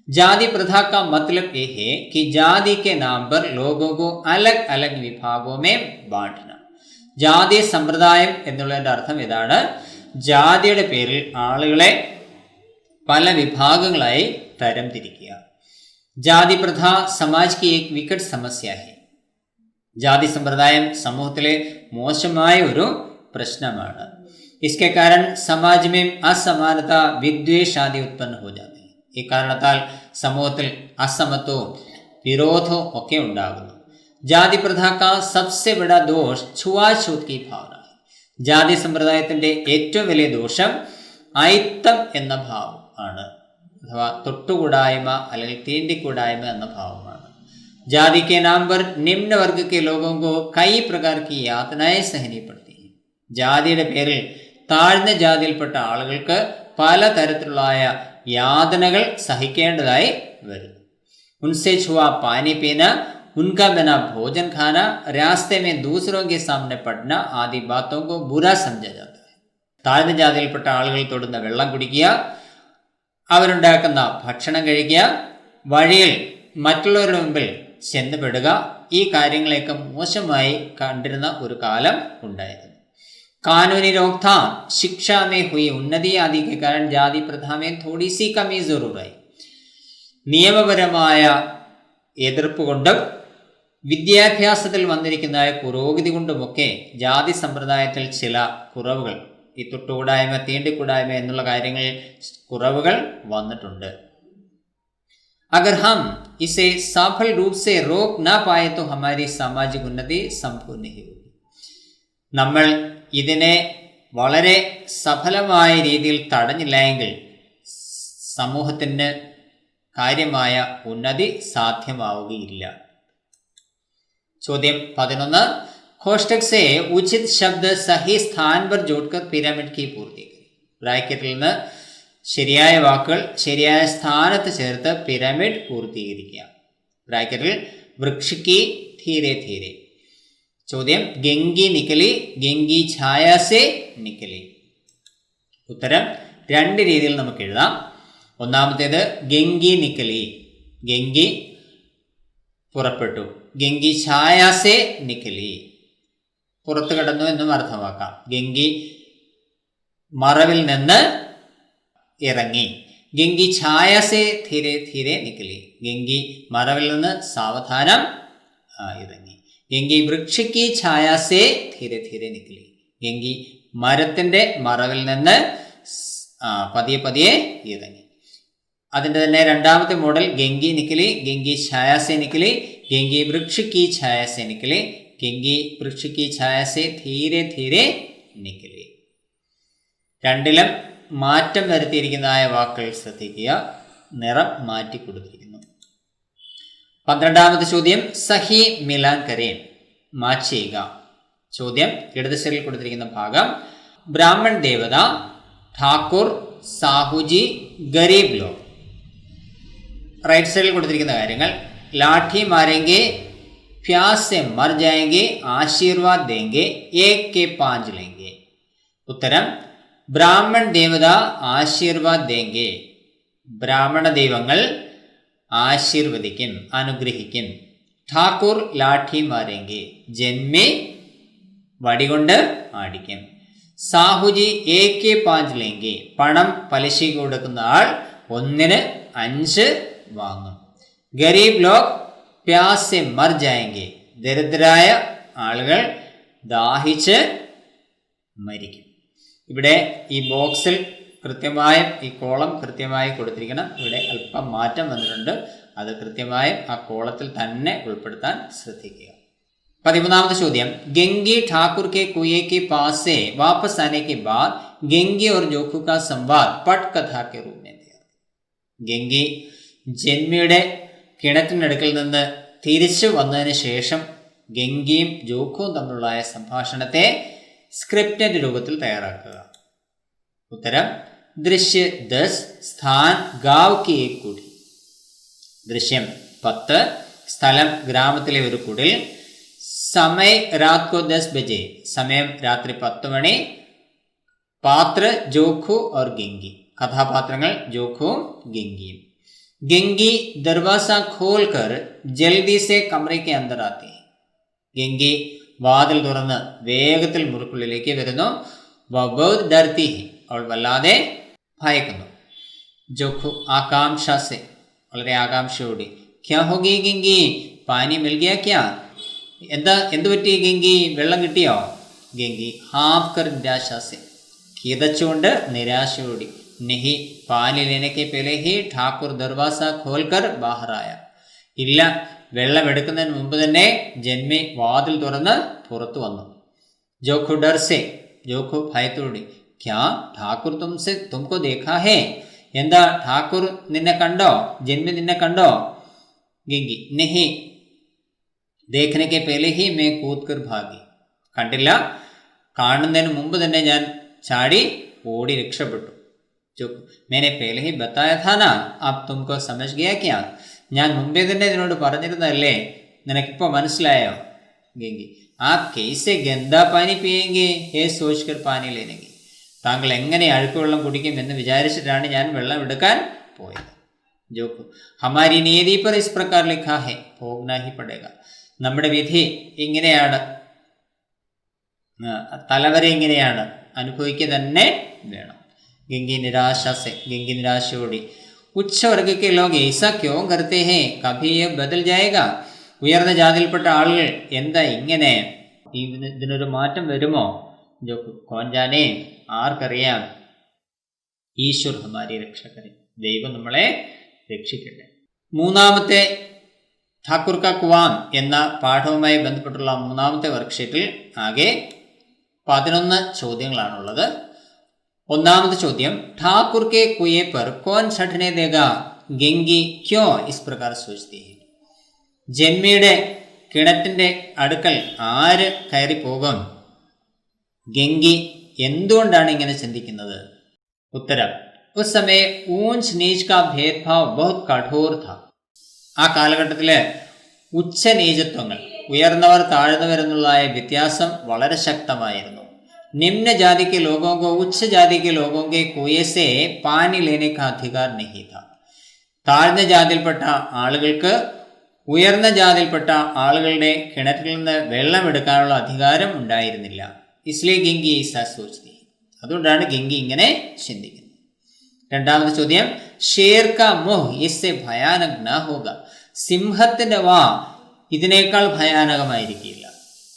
A: जाति प्रथा का मतलब ये है कि जाति के नाम पर लोगों को अलग अलग विभागों में बांटना. ജാതി സമ്പ്രദായം എന്നുള്ളതിൻ്റെ അർത്ഥം ഇതാണ്, ജാതിയുടെ പേരിൽ ആളുകളെ പല വിഭാഗങ്ങളായി തരംതിരിക്കുക. ജാതി പ്രഥ സമാജ് की एक विकट समस्या है, ജാതി സമ്പ്രദായം സമൂഹത്തിലെ മോശമായ ഒരു പ്രശ്നമാണ്. इसके कारण समाज में असमानता विद्वेष आदि उत्पन्न हो जाते हैं. ഈ കാരണത്താൽ സമൂഹത്തിൽ അസമത്വവും വിരോധവും ഒക്കെ ഉണ്ടാകുന്നു. ജാതി പ്രഥ കാ സബ്സെ ബഡാ ദോഷ് ഛുവാഛൂത് കി ഭാവന, ജാതി സമ്പ്രദായത്തിന്റെ ഏറ്റവും വലിയ ദോഷം അയിത്തം എന്ന ഭാവം ആണ്, അഥവാ തൊട്ടുകൂടായ്മ അല്ലെങ്കിൽ തീണ്ടിക്കൂടായ്മ എന്ന ഭാവമാണ്. ജാതി കെ നാം പർ നിമ്ന വർഗ കെ ലോഗോं को कई प्रकार की यातनाएं सहनी पड़ती हैं. ജാതിയുടെ പേരിൽ താഴ്ന്ന ജാതിയിൽപ്പെട്ട ആളുകൾക്ക് പലതരത്തിലുള്ള യാതനകൾ സഹിക്കേണ്ടതായി വരുന്നു. ഉൻസെ ഛുവാ പാനി പീന, ഉൻകാ ബനാ ഭോജൻ ഖാന, രാസ്തെ മേ ദൂസറോ കെ സാമനെ പഠന ആദി ബാത്തോ കോ ബുരാ സമജാ ജാതാ ഹൈ. താഴ്ന്ന ജാതിയിൽപ്പെട്ട ആളുകൾ തൊടുന്ന വെള്ളം കുടിക്കുക, അവരുണ്ടാക്കുന്ന ഭക്ഷണം കഴിക്കുക, വഴിയിൽ മറ്റുള്ളവരുടെ മുമ്പിൽ ചെന്നുപെടുക, ഈ കാര്യങ്ങളെയൊക്കെ മോശമായി കണ്ടിരുന്ന ഒരു കാലം ഉണ്ടായിരുന്നു. कानूनी रोकथाम, शिक्षा में हुई उन्नति आदि के कारण जाति प्रथा में थोड़ी सी कमी जरूर आई. നിയമപരമായ എതിർപ്പ് കൊണ്ടും വിദ്യാഭ്യാസത്തിൽ വന്നിരിക്കുന്ന പുരോഗതി കൊണ്ടുമൊക്കെ ജാതി സമ്പ്രദായത്തിൽ ചില കുറവുകൾ, ഈ തൊട്ടുകൂടായ്മ തീണ്ടിക്കൂടായ്മ എന്നുള്ള കാര്യങ്ങളിൽ കുറവുകൾ വന്നിട്ടുണ്ട്. अगर हम इसे सफल रूप से रोक ना पाए तो हमारी सामाजिक उन्नति संपूर्ण नहीं होगी. നമ്മൾ ഇതിനെ വളരെ സഫലമായ രീതിയിൽ തടഞ്ഞില്ല എങ്കിൽ സമൂഹത്തിന് കാര്യമായ ഉന്നതി സാധ്യമാവുകയില്ല. ചോദ്യം 11, കോഷ്ടക് സേ ഉചിത് ശബ്ദ സഹി സ്ഥാൻ പർ ജോഡ്കർ പിരമിഡ് കി പൂർത്തി കരി. ബ്രാക്കറ്റിൽ നിന്ന് ശരിയായ വാക്കുകൾ ശരിയായ സ്ഥാനത്ത് ചേർത്ത് പിരമിഡ് പൂർത്തീകരിക്കുക. ബ്രാക്കറ്റിൽ വൃക്ഷി ധീരെ ധീരെ. ചോദ്യം, ഗംഗി നിക്കലി ഗംഗി ഛായാസെ നിക്കലി. ഉത്തരം രണ്ട് രീതിയിൽ നമുക്ക് എഴുതാം. ഒന്നാമത്തേത് ഗംഗി നിക്കലി, ഗംഗി പുറപ്പെട്ടു. ഗംഗി ഛായാസെ നിക്കലി, പുറത്തു കടന്നു എന്നും അർത്ഥമാക്കാം. ഗംഗി മറവിൽ നിന്ന് ഇറങ്ങി. ഗംഗി ഛായസേ ധീരെ ധീരെ നിക്കലി. ഗംഗി മറവിൽ നിന്ന് സാവധാനം ഇറങ്ങി. ഗംഗി വൃക്ഷയ്ക്ക് ഛായാസേ ധീരെ ധീരെ നിക്കലി. ഗംഗി മരത്തിൻ്റെ മറവിൽ നിന്ന് പതിയെ പതിയെ ഇറങ്ങി. അതിൻ്റെ തന്നെ രണ്ടാമത്തെ മോഡൽ ഗംഗി നിക്കലി, ഗംഗി ഛായാസേ നിക്കലി, ഗംഗി വൃക്ഷയ്ക്ക് ഛായാസേ നിക്കലി, ഗംഗി വൃക്ഷയ്ക്ക് ഛായാസേ ധീരെ ധീരെ നിക്കലി. രണ്ടിലും മാറ്റം വരുത്തിയിരിക്കുന്നതായ വാക്കുകൾ ശ്രദ്ധിക്കുക. നിറം മാറ്റി കൊടുത്തിരിക്കുന്നു. 12ാമത്തെ ചോദ്യം സഹി മിലാൻ കരേൻ. മാച്ച് ചെയ്യുക. ചോദ്യം ഇടത് സൈഡിൽ കൊടുത്തിരിക്കുന്ന ഭാഗം ബ്രാഹ്മൺ ദേവത, ഠാക്കൂർ, സാഹുജി, ഗരീബ് ലോഗ്. റൈറ്റ് സൈഡിൽ കൊടുത്തിരിക്കുന്ന കാര്യങ്ങൾ ലാഠി മാരേങ്കെ, പ്യാസ് സെ മർ ജായെങ്കെ, ആശീർവാദ് ദേങ്കെ, ഏക് കെ 5 ലേങ്കെ. ഉത്തരം ബ്രാഹ്മൺ ദേവത ആശീർവാദ് ദേങ്കെ. ബ്രാഹ്മണ ദൈവങ്ങൾ ആശീർവദിക്കും, അനുഗ്രഹിക്കും. ഠാക്കൂർ ലാഠി മാരേങ്കെ, ജന്മേ വടികൊണ്ട് ആടിക്കും. സാഹുജി ഏക് കെ 5 ലേങ്കെ, പണം പലിശയ്ക്ക് കൊടുക്കുന്ന ആൾ 1-ന് 5 വാങ്ങും. ഗരീബ് ലോഗ് പ്യാസ് സെ മർ ജായെങ്കെ, ദരിദ്രരായ ആളുകൾ ദാഹിച്ച് മരിക്കും. ഇവിടെ ഈ ബോക്സിൽ കൃത്യമായും ഈ കോളം കൃത്യമായി കൊടുത്തിരിക്കണം. ഇവിടെ അല്പം മാറ്റം വന്നിട്ടുണ്ട്. അത് കൃത്യമായും ആ കോളത്തിൽ തന്നെ ഉൾപ്പെടുത്താൻ ശ്രദ്ധിക്കുക. 13ാമത്തെ ചോദ്യം ഗംഗി ഠാക്കൂർ കെ കുയെ കെ പാസ് സെ വാപ്പസ് ആനെ കെ ബാദ് ഗംഗി और जोखू का संवाद पट कथा के रूप में दिया. ഗംഗി ജന്മിയുടെ കിണറ്റിനടുക്കിൽ നിന്ന് തിരിച്ചു വന്നതിന് ശേഷം ഗംഗിയും ജോഖുവും തമ്മിലുള്ള സംഭാഷണത്തെ സ്ക്രിപ്റ്റഡ് രൂപത്തിൽ തയ്യാറാക്കുക. ഉത്തരം ദൃശ്യ 10 സ്ഥാൻ ഗാവ് കി ഏക് കുടിൽ. ദൃശ്യം 10 സ്ഥലം ഗ്രാമത്തിലെ ഒരു കുടിൽ. സമയ രാത് കോ 10 ബജെ, സമയം രാത്രി 10 മണി. പാത്ര ജോഖു और ഗംഗി, കഥാപാത്രങ്ങൾ ജോഖുവും ഗംഗിയും. ഗംഗി ദർവാസ ഖോൽ കർ ജൽദി സെ കമറേ കെ അന്തർ ആത്തി. ഗംഗി വാതിൽ തുറന്ന് വേഗത്തിൽ മുറിക്കുള്ളിലേക്ക് വരുന്നു. വബൗദ് ഡർത്തി ഹി, അവൾ വല്ലാതെ ഭയക്കുന്നു. ജോഖു ആകാംക്ഷ സെ, വളരെ ആകാംക്ഷയോടെ ക്യാ ഹോഗി ഗംഗി പാനി മിൽ ഗയാ ക്യാ, എന്ത് പറ്റി ഗംഗി, വെള്ളം കിട്ടിയോ? ഗംഗി ഹാഫ് കർ നിരാശ സെ, കിതച്ചുകൊണ്ട് നിരാശയോടെ. नहीं पानी लेने के पहले ही ठाकुर दरवाजा खोलकर बाहर आया. ഇല്ല, വെള്ളം എടുക്കുന്നതിന് മുമ്പ് തന്നെ ജന്മി വാതിൽ തുറന്ന് പുറത്തു വന്നു. ജോഖു ഡർ സെ, ജോഖു ഭയത്തോടെ. ക്യാ ഠാക്കൂർ തുമക്കോ ദേഖാ ഹേ, എന്താ ഠാക്കൂർ നിന്നെ കണ്ടോ, ജന്മി നിന്നെ കണ്ടോ? ഗംഗി നെഹി ദേഖനെ കെ പേലെ ഹി മേ കൂത് കർ ഭാഗി. കണ്ടില്ല, കാണുന്നതിന് മുമ്പ് തന്നെ ഞാൻ ചാടി ഓടി രക്ഷപ്പെട്ടു. मैंने पहले ही बताया था ना, अब तुमको समझ गया क्या, ഞാൻ മുമ്പേ തന്നെ ഇതിനോട് പറഞ്ഞിരുന്നല്ലേ, നിനക്കിപ്പോൾ മനസ്സിലായോ? ഗംഗി ആപ് കൈസെ ഗന്ദാ പാനി പിയേങ്കെ ഹേ സോച്ച്കർ പാനി ലേനെങ്കി. താങ്കൾ എങ്ങനെ അഴുക്കുവെള്ളം കുടിക്കും എന്ന് വിചാരിച്ചിട്ടാണ് ഞാൻ വെള്ളം എടുക്കാൻ പോയത്. ജോഖു ഹമാരി നിയതി പർ ഇസ് പ്രകാർ ലിഖാ ഹേ ഭോഗ്നാ ഹി പടേഗ. നമ്മുടെ വിധി ഇങ്ങനെയാണ്, തലവരെ ഇങ്ങനെയാണ്, അനുഭവിക്കുക തന്നെ വേണം. ഗംഗി നിരാശ സെ, ഗംഗി നിരാശയോടെ. ഉച്ച വർഗ കെ ലോഗ് ऐसा क्यों करते हैं, कभी ये बदल जाएगा. ഉയർന്ന ജാതിയിൽപ്പെട്ട ആളുകൾ എന്താ ഇങ്ങനെ, ഇതിനൊരു മാറ്റം വരുമോ? ജോഖു കോൻ ജാനേ, ആർക്കറിയാം. ഈശ്വർ ഹമാരി രക്ഷകരെ, ദൈവം നമ്മളെ രക്ഷിക്കട്ടെ. മൂന്നാമത്തെ ഠാക്കൂർ കാ കുവാം എന്ന പാഠവുമായി ബന്ധപ്പെട്ടുള്ള മൂന്നാമത്തെ വർക്ക്ഷീറ്റിൽ ആകെ 11 ചോദ്യങ്ങളാണുള്ളത്. ഒന്നാമത്തെ ചോദ്യം ഠാക്കൂർ കെ കുയെ പർ കോൻ ഛഠനെ ദേഗാ, ഗംഗി ക്യോ ഇസ് പ്രകാർ സോച്തി ഹെ. ജന്മിയുടെ കിണറ്റിൻ്റെ അടുക്കൽ ആര് കയറി പോകും? ഗംഗി എന്തുകൊണ്ടാണ് ഇങ്ങനെ ചിന്തിക്കുന്നത്? ഉത്തരം ഉസ് സമയ ഊഞ്ച് നീച്ച് കാ ഭേദ്ഭാവ് ബഹുത് കഠോർ ഥാ. ആ കാലഘട്ടത്തിലെ ഉച്ചനീചത്വങ്ങൾ, ഉയർന്നവർ താഴ്ന്നവരെന്നുള്ളതായ വ്യത്യാസം വളരെ ശക്തമായിരുന്നു. निम्न जाति के लोगों को उच्च जाति के लोगों के कुएं से पानी लेने का अधिकार नहीं था. താഴ്ന്ന ജാതിയിൽപ്പെട്ട ആളുകൾക്ക് ഉയർന്ന ജാതിയിൽപ്പെട്ട ആളുകളുടെ കിണറ്റിൽ നിന്ന് വെള്ളം എടുക്കാനുള്ള അധികാരം ഉണ്ടായിരുന്നില്ല. ഇസ്ലേ ഗംഗി ഈസാ സോച്തി, അതുകൊണ്ടാണ് ഗംഗി ഇങ്ങനെ ചിന്തിക്കുന്നത്. രണ്ടാമത്തെ ചോദ്യം, ഷേർ കാ മുഹ് ഇസ്സെ ഭയാനക് ന ഹോഗ. സിംഹത്തിന്റെ വാ ഇതിനേക്കാൾ ഭയാനകമായിരിക്കില്ല.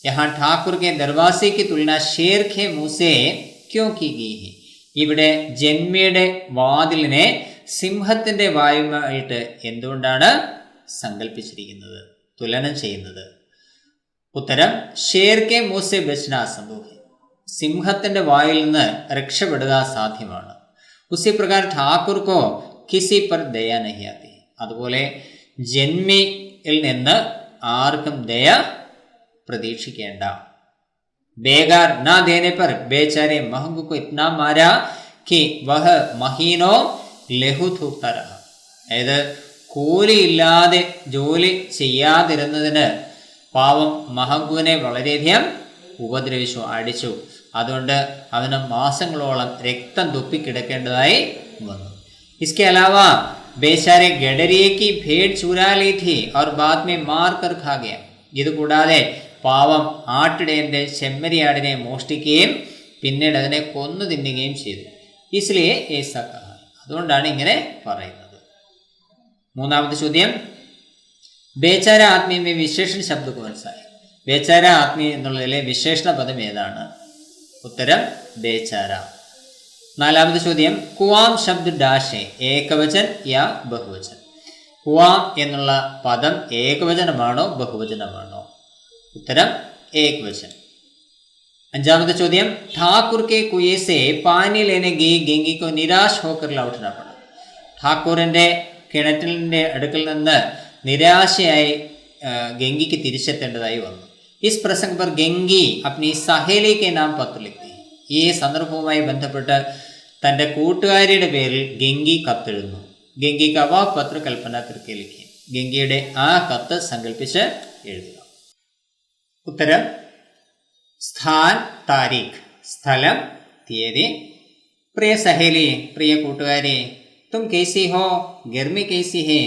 A: യഹാ ഠാക്കുർ കെ ദർവാസെ കി തുലന ഷേർ കെ മുഹ് സെ ക്യോ കി ഗയി ഹെ. ഇവിടെ ജന്മിയുടെ വാതിലിനെ സിംഹത്തിന്റെ വായുമായിട്ട് എന്തുകൊണ്ടാണ് സങ്കല്പിച്ചിരിക്കുന്നത്, തുലനം ചെയ്യുന്നത്? ഉത്തരം, ഷേർ കെ മുഹ് സെ ബച്ന അസംഭവ് ഹെ. സിംഹത്തിന്റെ വായിൽ നിന്ന് രക്ഷപ്പെടുക സാധ്യമാണ്. ഉസി പ്രകാരം ഠാക്കുർ കോ കിസി പർ ദയ നഹി ആതി. അതുപോലെ ജന്മിയിൽ നിന്ന് ആർക്കും ദയ പ്രതീക്ഷിക്കേണ്ട. ബേഗാർ നാ ദേനെ പർ ബേചാരെ മഹംഗു കോ ഇത്നാ മാരാ കി വഹ് മഹീനോ ലഹു ഥൂക്ത രഹ. അതായത് കൂലിയില്ലാതെ ജോലി ചെയ്യാതിരുന്നതിന് പാവം മഹംഗുവിനെ വളരെയധികം ഉപദ്രവിച്ചു, അടിച്ചു. അതുകൊണ്ട് അവന് മാസങ്ങളോളം രക്തം തുപ്പിക്കിടക്കേണ്ടതായി വന്നു. इसके अलावा बेचारे गडरिये की भेड़ चुरा ली थी और बाद में मार कर खा गया. ഇത് കൂടാതെ പാവം ആട്ടിടയന്റെ ചെമ്മരിയാടിനെ മോഷ്ടിക്കുകയും പിന്നീട് അതിനെ കൊന്നു തിന്നുകയും ചെയ്തു. ഇസ്ലിയെ ഏസ കഹ. അതുകൊണ്ടാണ് ഇങ്ങനെ പറയുന്നത്. മൂന്നാമത്തെ ചോദ്യം, ബേച്ചാര ആത്മീയ में विशेषण शब्द कौन सा है? ബേച്ചാര ആത്മീയ എന്നുള്ളതിലെ വിശേഷണ പദം ഏതാണ്? ഉത്തരം, ബേച്ചാര. നാലാമത്തെ ചോദ്യം, കുവാം ശബ്ദ ഡാഷ് ഏകവചൻ യാ ബഹുവചൻ. കുവാം എന്നുള്ള പദം ഏകവചനമാണോ ബഹുവചനമാണോ? ഉത്തരം, ഏകവചൻ. അഞ്ചാമത്തെ ചോദ്യം, ഠാക്കുർ കെ കുയേ സെ പാനി ലേനെ ഗയി ഗംഗി കോ നിരാശ് ഹോക്കർ ലൗട്ടന പട. ഠാക്കൂറിന്റെ കിണറ്റിന്റെ അടുക്കൽ നിന്ന് നിരാശയായി ഗംഗിക്ക് തിരിച്ചെത്തേണ്ടതായി വന്നു. ഇസ് പ്രസംഗ് പർ ഗംഗി അപ്നി സഹേലി കെ നാം പത്ര ലിഖ്തി. ഈ സന്ദർഭവുമായി ബന്ധപ്പെട്ട് തൻ്റെ കൂട്ടുകാരിയുടെ പേരിൽ ഗംഗി കത്തെഴുതുന്നു. ഗംഗി കവാ പത്ര കൽപ്പന കർക്കെ ലിഖി. ഗംഗയുടെ ആ കത്ത് സങ്കല്പിച്ച് എഴുതുക. ഉത്തരം, സ്ഥാൻ താരീഖ്, സ്ഥലം തീയതി. പ്രിയ സഹേലി, പ്രിയ കൂട്ടുകാരി, തും കേസി ഹോ, ഗർമി കേസി ഹേ.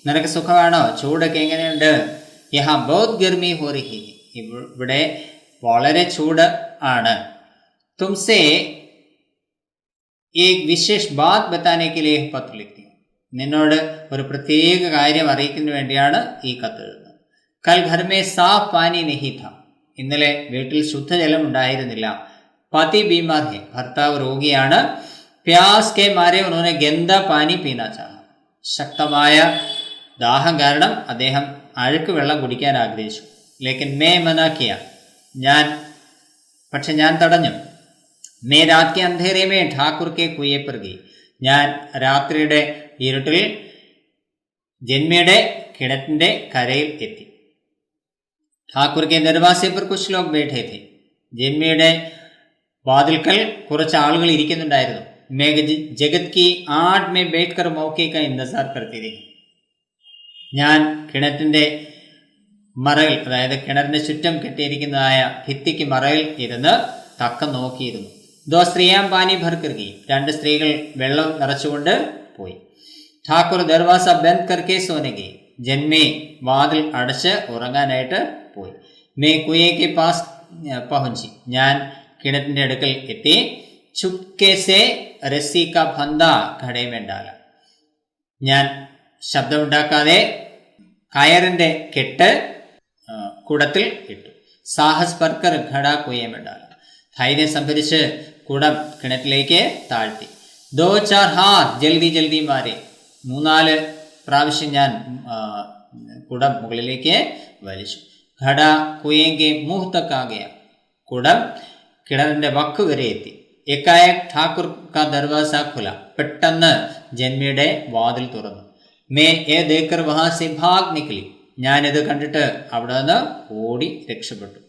A: നിനക്ക് സുഖമാണോ? ചൂടൊക്കെ എങ്ങനെയുണ്ട്? യഹാ ബഹുത് ഗർമി ഹോ രഹി. ഇവിടെ വളരെ ചൂട് ആണ്. തുംസെ ഏക് വിശേഷ് ബാത് ബത്താനെ കെ ലിയേ പത്ര ലിഖ്തി. നിന്നോട് ഒരു പ്രത്യേക കാര്യം അറിയിക്കുന്നതിന് വേണ്ടിയാണ് ഈ കത്ത് എഴുതുന്നത്. കൽ ഘർ മേ സാഫ് പാനി നഹി ഥാ. ഇന്നലെ വീട്ടിൽ ശുദ്ധജലം ഉണ്ടായിരുന്നില്ല. പതി ബീമാർ ഹെ. ഭർത്താവ് രോഗിയാണ്. പ്യാസ് കെ മാരെ ഉन्होंने ഗന്ദ പാനി പീനാ ചാഹ. ശക്തമായ ദാഹം കാരണം അദ്ദേഹം അഴുക്ക് വെള്ളം കുടിക്കാൻ ആഗ്രഹിച്ചു. ലേക്കിൻ മേ മനാ കിയ. പക്ഷെ ഞാൻ തടഞ്ഞു. മേ രാത് കെ അന്ധേരെ മേ ഠാക്കുർ കെ കുയേ പർ ഗയി. ഞാൻ രാത്രിയുടെ ഇരുട്ടിൽ ജന്മിയുടെ കിണറ്റിന്റെ കരയിൽ എത്തി. ഠാക്കുർ കെ ദർവാസെ പർ കുച്ച് ലോഗ് ബൈഠേ थे. ജന്മിയുടെ വാതിൽക്കൽ കുറച്ച് ആളുകൾ ഇരിക്കുന്നുണ്ടായിരുന്നു. मैं जगत की आड़ में बैठकर मौके का इंतजार करती रही. ഞാൻ കിണറ്റിന്റെ മറയിൽ, അതായത് കിണറിന്റെ ചുറ്റും കെട്ടിയിരിക്കുന്നതായ ഭിത്തിക്ക് മറയിൽ ഇരുന്ന് തക്കം നോക്കിയിരുന്നു. ദോ സ്ത്രീയാം പാനി ഭർക്കർ ഗയി. രണ്ട് സ്ത്രീകൾ വെള്ളം നിറച്ചുകൊണ്ട് പോയി. ഠാക്കുർ ദർവാസ ബന്ദ് കർക്കെ സോനെ ഗയി. ജന്മി വാതിൽ അടച്ച് ഉറങ്ങാനായിട്ട് പോയി. May കുയേ K pass പഹുഞ്ചി. ഞാൻ കിണറ്റിന്റെ അടുക്കൽ എത്തി. ചുപ്കെ സെ രസ്സി കാ ഫന്ദ ഘടേ മേ ഡാല. ഞാൻ ശബ്ദമുണ്ടാക്കാതെ കയറിന്റെ കെട്ട് കുടത്തിൽ ഇട്ടു. സാഹസ് പർക്കർ ഘട കുയേ മേ ഡാല. ധൈര്യം സംഭരിച്ച് കുടം കിണറ്റിലേക്ക് താഴ്ത്തി. ദോ ചാർ ഹാത്ത് ജൽദി ജൽദി മാരെ. 3-4 പ്രാവശ്യം ഞാൻ കുടം മുകളിലേക്ക് വലിച്ചു. ഘട കുയേങ്കെ മുഹ് തക് ആ ഗയ. കുടം കിണറിന്റെ വക്ക് വരെ എത്തി. എക്കായക് ഠാക്കുർ കാ ദർവാസ ഖുല. പെട്ടെന്ന് ജന്മിയുടെ വാതിൽ തുറന്നു. മേ ഏ ദേക്കർ വഹാ സെ ഭാഗ് നിക്കലി. ഞാനിത് കണ്ടിട്ട് അവിടെ നിന്ന് ഓടി രക്ഷപ്പെട്ടു.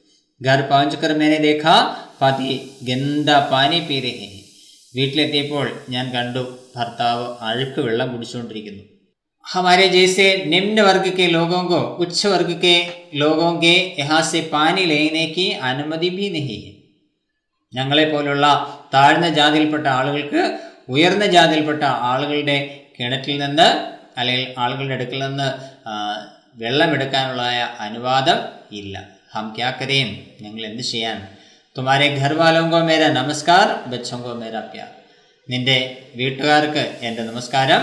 A: ഘർ പഹുഞ്ച് മേനെ ദേഖാ പതി ഗന്ദ പാനി പീ രഹേ ഹെ. വീട്ടിലെത്തിയപ്പോൾ ഞാൻ കണ്ടു ഭർത്താവ് അഴുക്ക് വെള്ളം കുടിച്ചുകൊണ്ടിരിക്കുന്നു. हमारे जैसे निम्न वर्ग के लोगों को उच्च वर्ग के लोगों के यहाँ से पानी लेने की अनुमति भी नहीं है. ഞങ്ങളെ പോലുള്ള താഴ്ന്ന ജാതിയിൽപ്പെട്ട ആളുകൾക്ക് ഉയർന്ന ജാതിയിൽപ്പെട്ട ആളുകളുടെ കിണറ്റിൽ നിന്ന് അല്ലെങ്കിൽ ആളുകളുടെ അടുക്കൽ നിന്ന് വെള്ളമെടുക്കാനുള്ള അനുവാദം ഇല്ല. ഹം ക്യാ കരേം, ഞങ്ങൾ എന്ത് ചെയ്യാൻ? തുമാരെ ഘർ വാലോം കോ മേരാ നമസ്കാർ, ബച്ചോം കോ മേരാ പ്യാർ. നിന്റെ വീട്ടുകാർക്ക് എൻ്റെ നമസ്കാരം,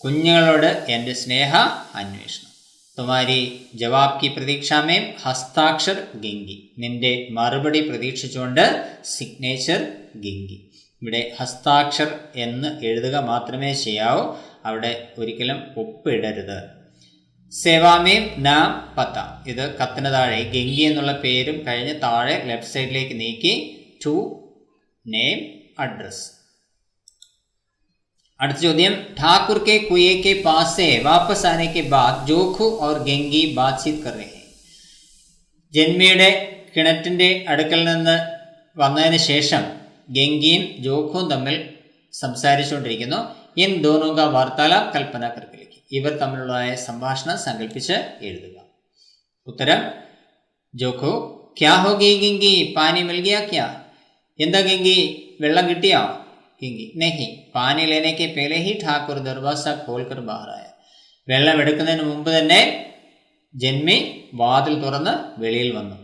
A: കുഞ്ഞുങ്ങളോട് എൻ്റെ സ്നേഹ അന്വേഷണം. തുമാരി ജവാബ് കി പ്രതീക്ഷാമേ ഹസ്താക്ഷർ ഗംഗി. നിന്റെ മറുപടി പ്രതീക്ഷിച്ചുകൊണ്ട് സിഗ്നേച്ചർ ഗംഗി. ഇവിടെ ഹസ്താക്ഷർ എന്ന് എഴുതുക മാത്രമേ ചെയ്യാവൂ, അവിടെ ഒരിക്കലും ഒപ്പിടരുത്. സേവാമേ നാം പത്ത. ഇത് കത്തിന് താഴെ ഗംഗി എന്നുള്ള പേരും കഴിഞ്ഞ് താഴെ ലെഫ്റ്റ് സൈഡിലേക്ക് നീക്കി ടു നെയിം അഡ്രസ്. അടുത്ത ചോദ്യം, ठाकुर के कुएं के पास से वापस आने के बाद जोखു और ഗംഗി बातचीत कर रहे हैं. ജന്മിയുടെ കിണറ്റിൻ്റെ അടുക്കൽ നിന്ന് വന്നതിന് ശേഷം ഗംഗിയും ജോഖുവും തമ്മിൽ സംസാരിച്ചുകൊണ്ടിരിക്കുന്നു. ഇൻ ദോനോ കാ വാർത്താലാപ് കൽപ്പന കർക്കെ ലിഖിए. ഇവർ തമ്മിലുള്ളതായ സംഭാഷണം സങ്കല്പിച്ച് എഴുതുക. ഉത്തരം, ജോഖു, ക്യാ ഹോ ഗയി ഗംഗി, പാനി മിൽ ഗയാ ക്യാ? എന്താ ഗംഗി, വെള്ളം കിട്ടിയോ? ഗംഗി, नहीं, पानी लेने के पहले ही ठाकुर दरवाजा खोलकर बाहर आया. വെള്ളം എടുക്കുന്നതിന് മുമ്പ് തന്നെ ജന്മി വാതിൽ തുറന്ന് വെളിയിൽ വന്നു.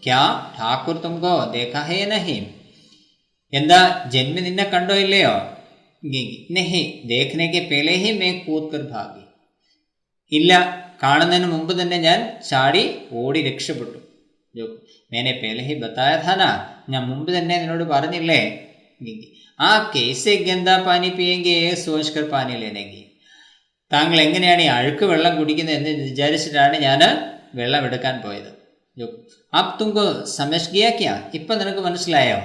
A: ക്യാ ഠാക്കുർ തുംകോ ദേഖാ ഹേ നഹി? എന്താ ജന്മി നിന്നെ കണ്ടോ ഇല്ലയോ? ഗംഗി, नहीं, देखने के पहले ही मैं कूद कर भागी. ഇല്ല, കാണുന്നതിന് മുമ്പ് തന്നെ ഞാൻ ചാടി ഓടി രക്ഷപ്പെട്ടു. मैंने पहले ही बताया था ना, ഞാൻ മുമ്പ് തന്നെ നിന്നോട് പറഞ്ഞില്ലേ? ആ കേസെ ഗന്ദാ പാനി പിയെങ്കെ സോച്ച്കർ പാനി ലേനെങ്കി. താങ്കൾ എങ്ങനെയാണ് ഈ അഴുക്ക് വെള്ളം കുടിക്കുന്നത് എന്ന് വിചാരിച്ചിട്ടാണ് ഞാൻ വെള്ളം എടുക്കാൻ പോയത്. അബ് തുംകോ സമജ് ഗയാ ക്യാ? ഇപ്പം നിനക്ക് മനസ്സിലായോ?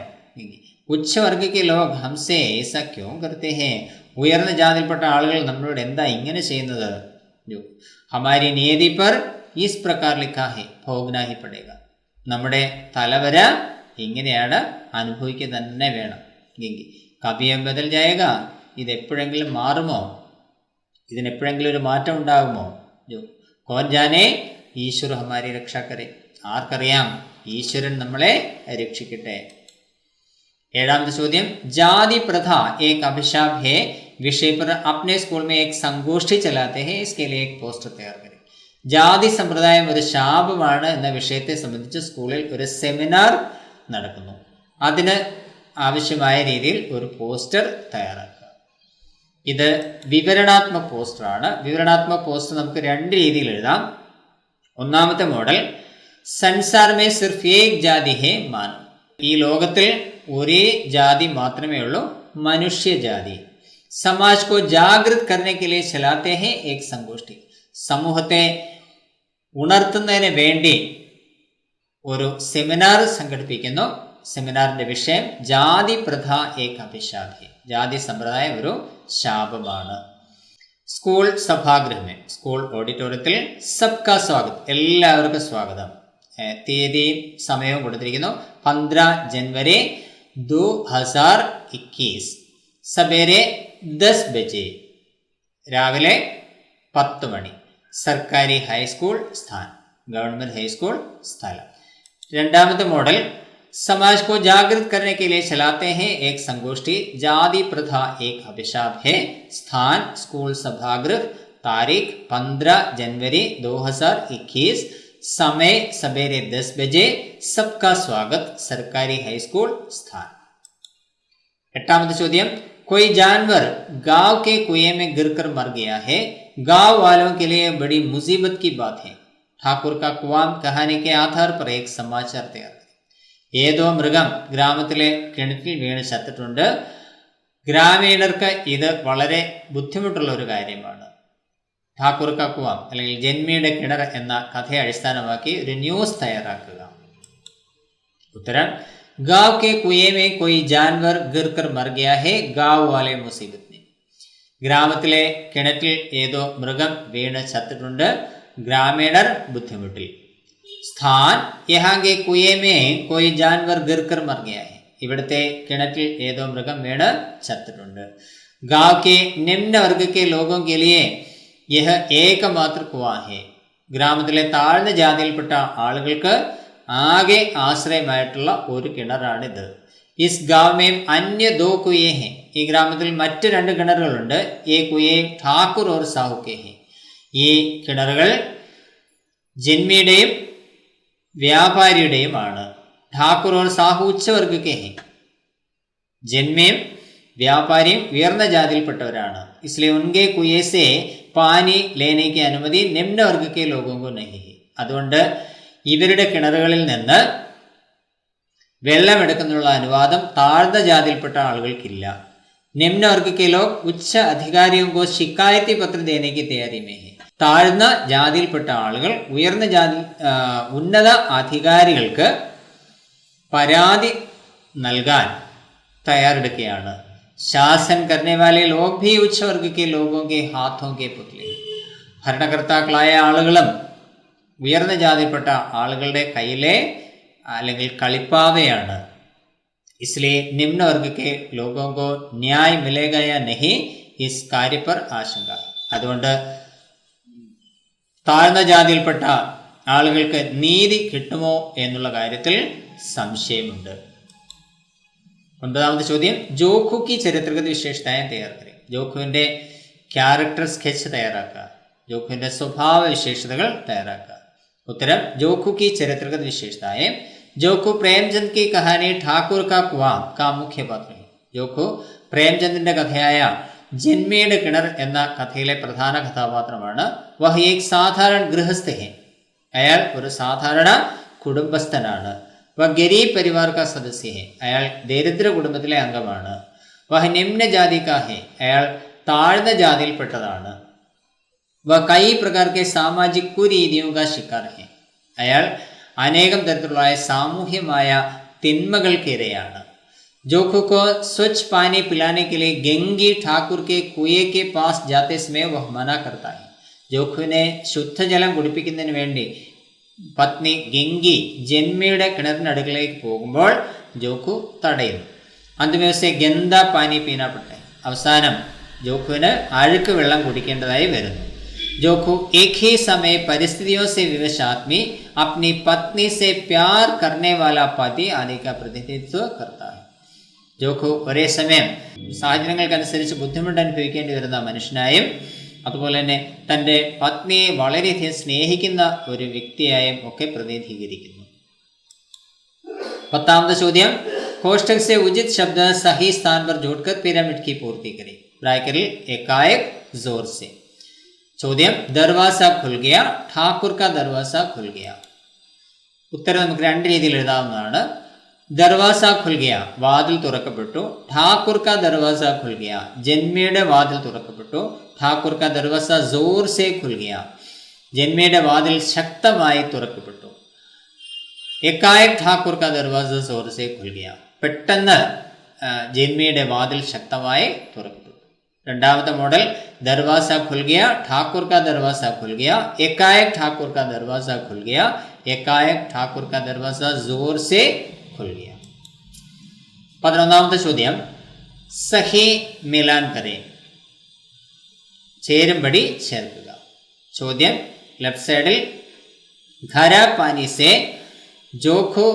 A: ഉച്ചവർഗയ്ക്ക് ലോക് ഹംസേ ऐसा क्यों करते हैं? ഉയർന്ന ജാതിയിൽപ്പെട്ട ആളുകൾ നമ്മളോട് എന്താ ഇങ്ങനെ ചെയ്യുന്നത്? ഹമാരി നിയതി പർ ഇസ് പ്രകാർ ലിഖാ ഹേ ഭോഗ്നാ ഹി പടേഗ. നമ്മുടെ തലവര ഇങ്ങനെയാണ്, അനുഭവിക്കുക തന്നെ വേണം. ഗംഗി, കവിയം ബദൽ ജായക. ഇതെപ്പോഴെങ്കിലും മാറുമോ? ഇതിനെപ്പോഴെങ്കിലും ഒരു മാറ്റം ഉണ്ടാകുമോ? കോൻ ജാനെ ഈശ്വര ഹമാരി രക്ഷാക്കരെ. ആർക്കറിയാം, ഈശ്വരൻ നമ്മളെ രക്ഷിക്കട്ടെ. ഏഴാമത്തെ ചോദ്യം, ജാതി പ്രഥ एक अभिशाप है विषय पर अपने स्कूल में एक संगोष्ठी चलाते हैं, इसके लिए एक पोस्टर तैयार करें. ജാതി സമ്പ്രദായം ഒരു ശാപമാണ് എന്ന വിഷയത്തെ സംബന്ധിച്ച് സ്കൂളിൽ ഒരു സെമിനാർ നടക്കുന്നു. അതിന് ആവശ്യമായ രീതിയിൽ ഒരു പോസ്റ്റർ തയ്യാറാക്കുക. ഇത് വിവരണാത്മക പോസ്റ്ററാണ്. വിവരണാത്മക പോസ്റ്റർ നമുക്ക് രണ്ട് രീതിയിൽ എഴുതാം. ഒന്നാമത്തെ മോഡൽ, സംസാർ മേ സിർഫ് ഏക് ജാതി ഹേ മാനവ്. ഈ ലോകത്തിൽ ഒരേ ജാതി മാത്രമേ ഉള്ളൂ, മനുഷ്യജാതി. സമാജ് കോ ജാഗ്രത് കർനെ കെ ലിയെ ചലാത്തെ ഹേ ഏക് സംഗോഷ്ഠി. സമൂഹത്തെ ഉണർത്തുന്നതിന് വേണ്ടി ഒരു സെമിനാർ സംഘടിപ്പിക്കുന്നു. സെമിനാറിന്റെ വിഷയം ജാതി പ്രഥ ഏക് അഭിശാപ്. ജാതി സമ്പ്രദായം ഒരു ശാപമാണ്. സ്കൂൾ സഭാഗൃഹമേ, സ്കൂൾ ഓഡിറ്റോറിയത്തിൽ സബ്കാ സ്വാഗതം, എല്ലാവർക്കും സ്വാഗതം. തീയതിയും സമയവും കൊടുത്തിരിക്കുന്നു. 15 ജനുവരി 2021 സവേരെ 10 ബജെ, രാവിലെ 10 മണി. സർക്കാരി ഹൈസ്കൂൾ സ്ഥാൻ, ഗവൺമെന്റ് ഹൈസ്കൂൾ സ്ഥലം. രണ്ടാമത്തെ മോഡൽ, समाज को जागृत करने के लिए चलाते हैं एक संगोष्ठी, जाति प्रथा एक अभिशाप है. स्थान स्कूल सभागृह, तारीख 15 जनवरी 2021, समय सवेरे 10 बजे, सबका स्वागत, सरकारी हाई स्कूल स्थान. एटामते ചോദ്യം, कोई जानवर गांव के कुएं में गिरकर मर गया है, गांव वालों के लिए बड़ी मुसीबत की बात है. ठाकुर का कुआं कहानी के आधार पर एक समाचार तैयार. ഏതോ മൃഗം ഗ്രാമത്തിലെ കിണറ്റിൽ വീണ് ചത്തിട്ടുണ്ട്. ഗ്രാമീണർക്ക് ഇത് വളരെ ബുദ്ധിമുട്ടുള്ള ഒരു കാര്യമാണ്. ഠാക്കൂർ കാ കുവാം അല്ലെങ്കിൽ ജന്മിയുടെ കിണർ എന്ന കഥയെ അടിസ്ഥാനമാക്കി ഒരു ന്യൂസ് തയ്യാറാക്കുക. ഉത്തരം, गांव के कुएं में कोई जानवर गिरकर मर गया है, गांव वाले मुसीबत में. ഗ്രാമത്തിലെ കിണറ്റിൽ ഏതോ മൃഗം വീണ് ചത്തിട്ടുണ്ട്, ഗ്രാമീണർ ബുദ്ധിമുട്ടിൽ. സ്ഥാൻ, യഹാ കെ കുയേ മേ കോയി ജാൻവർ ഗിർകർ മർ ഗയാ ഹൈ. ഇവിടുത്തെ കിണറ്റിൽ ഏതോ മൃഗം വീണ് ചത്തിട്ടുണ്ട്. ഗാവ് കെ നിമ്ന വർഗ കെ ലോഗോ കെ ലിയേ യഹ ഏകമാത്ര കുവാ ഹൈ. ഗ്രാമത്തിലെ താഴ്ന്ന ജാതിയിൽപ്പെട്ട ആളുകൾക്ക് ആകെ ആശ്രയമായിട്ടുള്ള ഒരു കിണറാണിത്. ഇസ് ഗാവ് മേ അന്യ ദോ കുയേ ഹൈ. ഈ ഗ്രാമത്തിൽ മറ്റ് 2 കിണറുകളുണ്ട്. ഏ കുയേ ഠാക്കുർ ഓർ സാഹു കെ ഹൈ. ഈ കിണറുകൾ ജന്മിയുടെയും വ്യാപാരിയുടെയുമാണ്. ഠാക്കുർ ഓർ സാഹു ഉച്ചവർഗ കെ ഹൈ. ജന്മിയും വ്യാപാരിയും ഉയർന്ന ജാതിയിൽപ്പെട്ടവരാണ്. इसलिए उनके कुएं से पानी लेने की अनुमति निम्न वर्ग के लोगों को नहीं है. അതുകൊണ്ട് ഇവരുടെ കിണറുകളിൽ നിന്ന് വെള്ളമെടുക്കുന്നതിനുള്ള അനുവാദം താഴ്ന്ന ജാതിയിൽപ്പെട്ട ആളുകൾക്കില്ല. നിമ്ന വർഗ के लोग उच्च अधिकारियों को शिकायती पत्र देने की तैयारी में है. താഴ്ന്ന ജാതിയിൽപ്പെട്ട ആളുകൾ ഉന്നത അധികാരികൾക്ക് പരാതി നൽകാൻ തയ്യാറെടുക്കുകയാണ്. ശാസൻ करने वाले लोग भी उच्च वर्ग के लोगों के हाथों के पुतले. ഭരണകർത്താക്കളായ ആളുകളും ഉയർന്ന ജാതിയിൽപ്പെട്ട ആളുകളുടെ കയ്യിലെ അല്ലെങ്കിൽ കളിപ്പാവയാണ്. इसलिए निम्न वर्ग के लोगों को न्याय मिलेगा या नहीं इस कार्य पर आशंका. അതുകൊണ്ട് താഴ്ന്ന ജാതിയിൽപ്പെട്ട ആളുകൾക്ക് നീതി കിട്ടുമോ എന്നുള്ള കാര്യത്തിൽ സംശയമുണ്ട്. 9ാമത്തെ ചോദ്യം, ജോഖുക്കി ചരിത്രഗത വിശേഷതയെ തയ്യാർ കരെ. ജോഖുവിൻ്റെ ക്യാരക്ടർ സ്കെച്ച് തയ്യാറാക്കുക. ജോഖുവിൻ്റെ സ്വഭാവ വിശേഷതകൾ തയ്യാറാക്കുക. ഉത്തരം, ജോഖുക്കി ചരിത്രഗത വിശേഷതയെ. ജോഖു പ്രേംചന്ദ് की कहानी ठाकुर का कुआं का मुख्य पात्र है. ജോഖു പ്രേംചന്ദിന്റെ കഥയായ ജന്മിയുടെ കിണർ എന്ന കഥയിലെ പ്രധാന കഥാപാത്രമാണ്. വഹ് ഏക് സാധാരണ ഗൃഹസ്ഥ ഹെ. അയാൾ ഒരു സാധാരണ കുടുംബസ്ഥനാണ്. വഹ് ഗരീബ് പരിവാർ കാ സദസ്യ ഹെ. അയാൾ ദരിദ്ര കുടുംബത്തിലെ അംഗമാണ്. വഹ് നിമ്ന ജാതി കാ ഹെ. അയാൾ താഴ്ന്ന ജാതിയിൽപ്പെട്ടതാണ്. വഹ് കൈ പ്രകാർ കെ സാമാജിക് കുരീതിയോ കാ ശിക്കാർ ഹെ. അയാൾ അനേകം തരത്തിലുള്ള സാമൂഹ്യമായ തിന്മകൾക്കിരയാണ്. जोखू को स्वच्छ पानी पिलाने के लिए गंगी ठाकुर के कुएं के पास जाते समय वह मना करता है. ജോഖുവിനെ ശുദ്ധജലം കുടിപ്പിക്കുന്നതിന് വേണ്ടി പത്നി ഗംഗി ജന്മിയുടെ കിണറിനടുക്കളേക്ക് പോകുമ്പോൾ ജോഖു തടയുന്നു. അന്തിമേ ഗന്ധ പാനി പീനാപ്പെട്ടെ. അവസാനം ജോഖുവിന് അഴുക്ക് വെള്ളം കുടിക്കേണ്ടതായി വരുന്നു. जोखू एक ही समय परिस्थितियों से विवश आदमी अपनी पत्नी से प्यार करने वाला पति आदि का प्रतिनिधित्व करता है. ജോഖു ഒരേ സമയം സാഹചര്യങ്ങൾക്കനുസരിച്ച് ബുദ്ധിമുട്ട് അനുഭവിക്കേണ്ടി വരുന്ന മനുഷ്യനായും അതുപോലെ തന്നെ തൻ്റെ പത്നിയെ വളരെയധികം സ്നേഹിക്കുന്ന ഒരു വ്യക്തിയായും ഒക്കെ പ്രതിനിധീകരിക്കുന്നു. 10ാമത്തെ ചോദ്യം, കോഷ്ടക് സെ ഉചിത് ശബ്ദ സഹി സ്ഥാൻ पर जोड़कर पिरामिड की पूर्ति करें. ബ്രാക്കറ്റിൽ एकाएक जोर से. ചോദ്യം, ദർവാസ ഖുൽ ഗയ, ഠാക്കൂർ കാ ദർവാസ ഖുൽ ഗയ. ഉത്തരം നമുക്ക് രണ്ട് രീതിയിൽ എഴുതാവുന്നതാണ്. ദർവാസ ഖുൽ ഗയ, വാതിൽ തുറക്കപ്പെട്ടു. ഠാക്കൂർ കാ ദർവാസ ഖുൽ ഗയ, ജന്മിയുടെ വാതിൽ തുറക്കപ്പെട്ടു. ഠാക്കൂർ കാ ദർവാസ ജോർ സെ ഖുൽ ഗയ, ജന്മിയുടെ വാതിൽ ശക്തമായി തുറക്കപ്പെട്ടു. എക്കായക് ഠാക്കൂർ കാ ദർവാസ ജോർ സെ ഖുൽ ഗയ, പെട്ടെന്ന് ജന്മിയുടെ വാതിൽ ശക്തമായി തുറക്കപ്പെട്ടു. രണ്ടാമത്തെ മോഡൽ, ദർവാസ ഖുൽ ഗയ, ഠാക്കൂർ കാ ദർവാസ ഖുൽ ഗയ, എക്കായക് ഠാക്കൂർ കാ ദർവാസ ഖുൽ ഗയ, എക്കായക് ഠാക്കൂർ കാ ദർവാസ ജോർ സെ ഖുൽ ഗയ. 11ാമത്തെ ചോദ്യം, സഹി മിലാൻ കരെ, ചേരുംപടി ചേർക്കുക. ചോദ്യം, ലെഫ്റ്റ് സൈഡിൽ ഖര പാനി സെ ജോഖു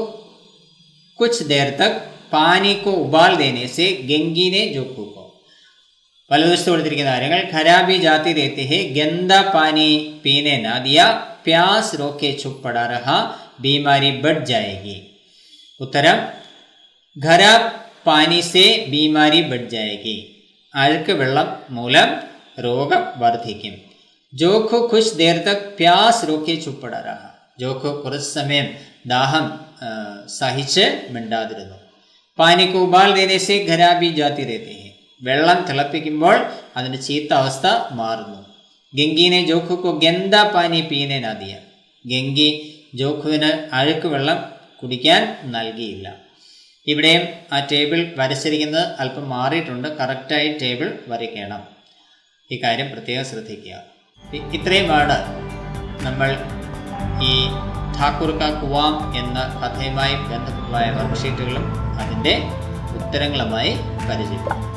A: കുച്ച് ദേർ തക് പാനി കോ ഉബാൽ ദേനെ സെ ഗംഗി നെ ജോഖു കോ. വലതുവശത്ത് കൊടുത്തിരിക്കുന്ന കാര്യങ്ങൾ, ഖരാബി ജാതി ദേത്തെ ഹെ, ഗന്ദ പാനി പീനെ നാ ദിയ, പ്യാസ് റോക്കെ ചുപ് പടാ രഹാ, ബീമാരി ബഡ് ജായേഗി. ഉത്തരം, ഖരാബ് പാനി സെ ബീമാരി ബഡ് ജായേഗി, അഴുക്ക് വെള്ളം മൂലം രോഗം വർദ്ധിക്കും. ജോഖു കുച്ച് ദേർ തക് പ്യാസ് റോക്കെ ചുപ് പടാ രഹാ, ജോഖു കുറച്ച് സമയം ദാഹം സഹിച്ച് മിണ്ടാതിരുന്നു. പാനിക്ക് ഉബാൽ ദേനെ സെ ഖരാബി ജാതി ദേത്തെ ഹെ, വെള്ളം തിളപ്പിക്കുമ്പോൾ അതിൻ്റെ ചീത്ത അവസ്ഥ മാറുന്നു. ഗംഗീനെ ജോഖുക്കോ ഗന്ദ പാനി പീനെ നദിയ, ഗംഗി ജോഖുവിന് അഴുക്ക് വെള്ളം കുടിക്കാൻ നൽകിയില്ല. ഇവിടെയും ആ ടേബിൾ വരച്ചിരിക്കുന്നത് അല്പം മാറിയിട്ടുണ്ട്. കറക്റ്റായി ടേബിൾ വരയ്ക്കണം. ഈ കാര്യം പ്രത്യേകം ശ്രദ്ധിക്കുക. ഇത്രയുമാണ് നമ്മൾ ഈ ഠാക്കൂർ കാ കുവാം എന്ന കഥയുമായി ബന്ധപ്പെട്ടതായ വർക്ക്ഷീറ്റുകളും അതിൻ്റെ ഉത്തരങ്ങളുമായി പരിചയപ്പെടും.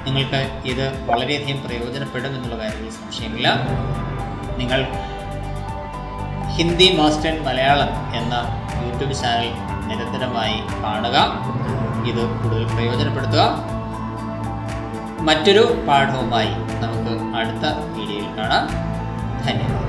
A: നിങ്ങൾക്ക് ഇത് വളരെയധികം പ്രയോജനപ്പെടും എന്നുള്ള കാര്യത്തിൽ സംശയമില്ല. നിങ്ങൾ ഹിന്ദി മാസ്റ്റർ മലയാളം എന്ന യൂട്യൂബ് ചാനൽ നിരന്തരമായി കാണുക. ഇത് കൂടുതൽ പ്രയോജനപ്പെടുത്തുക. മറ്റൊരു പാഠവുമായി നമുക്ക് അടുത്ത വീഡിയോയിൽ കാണാം. ധന്യവാദം.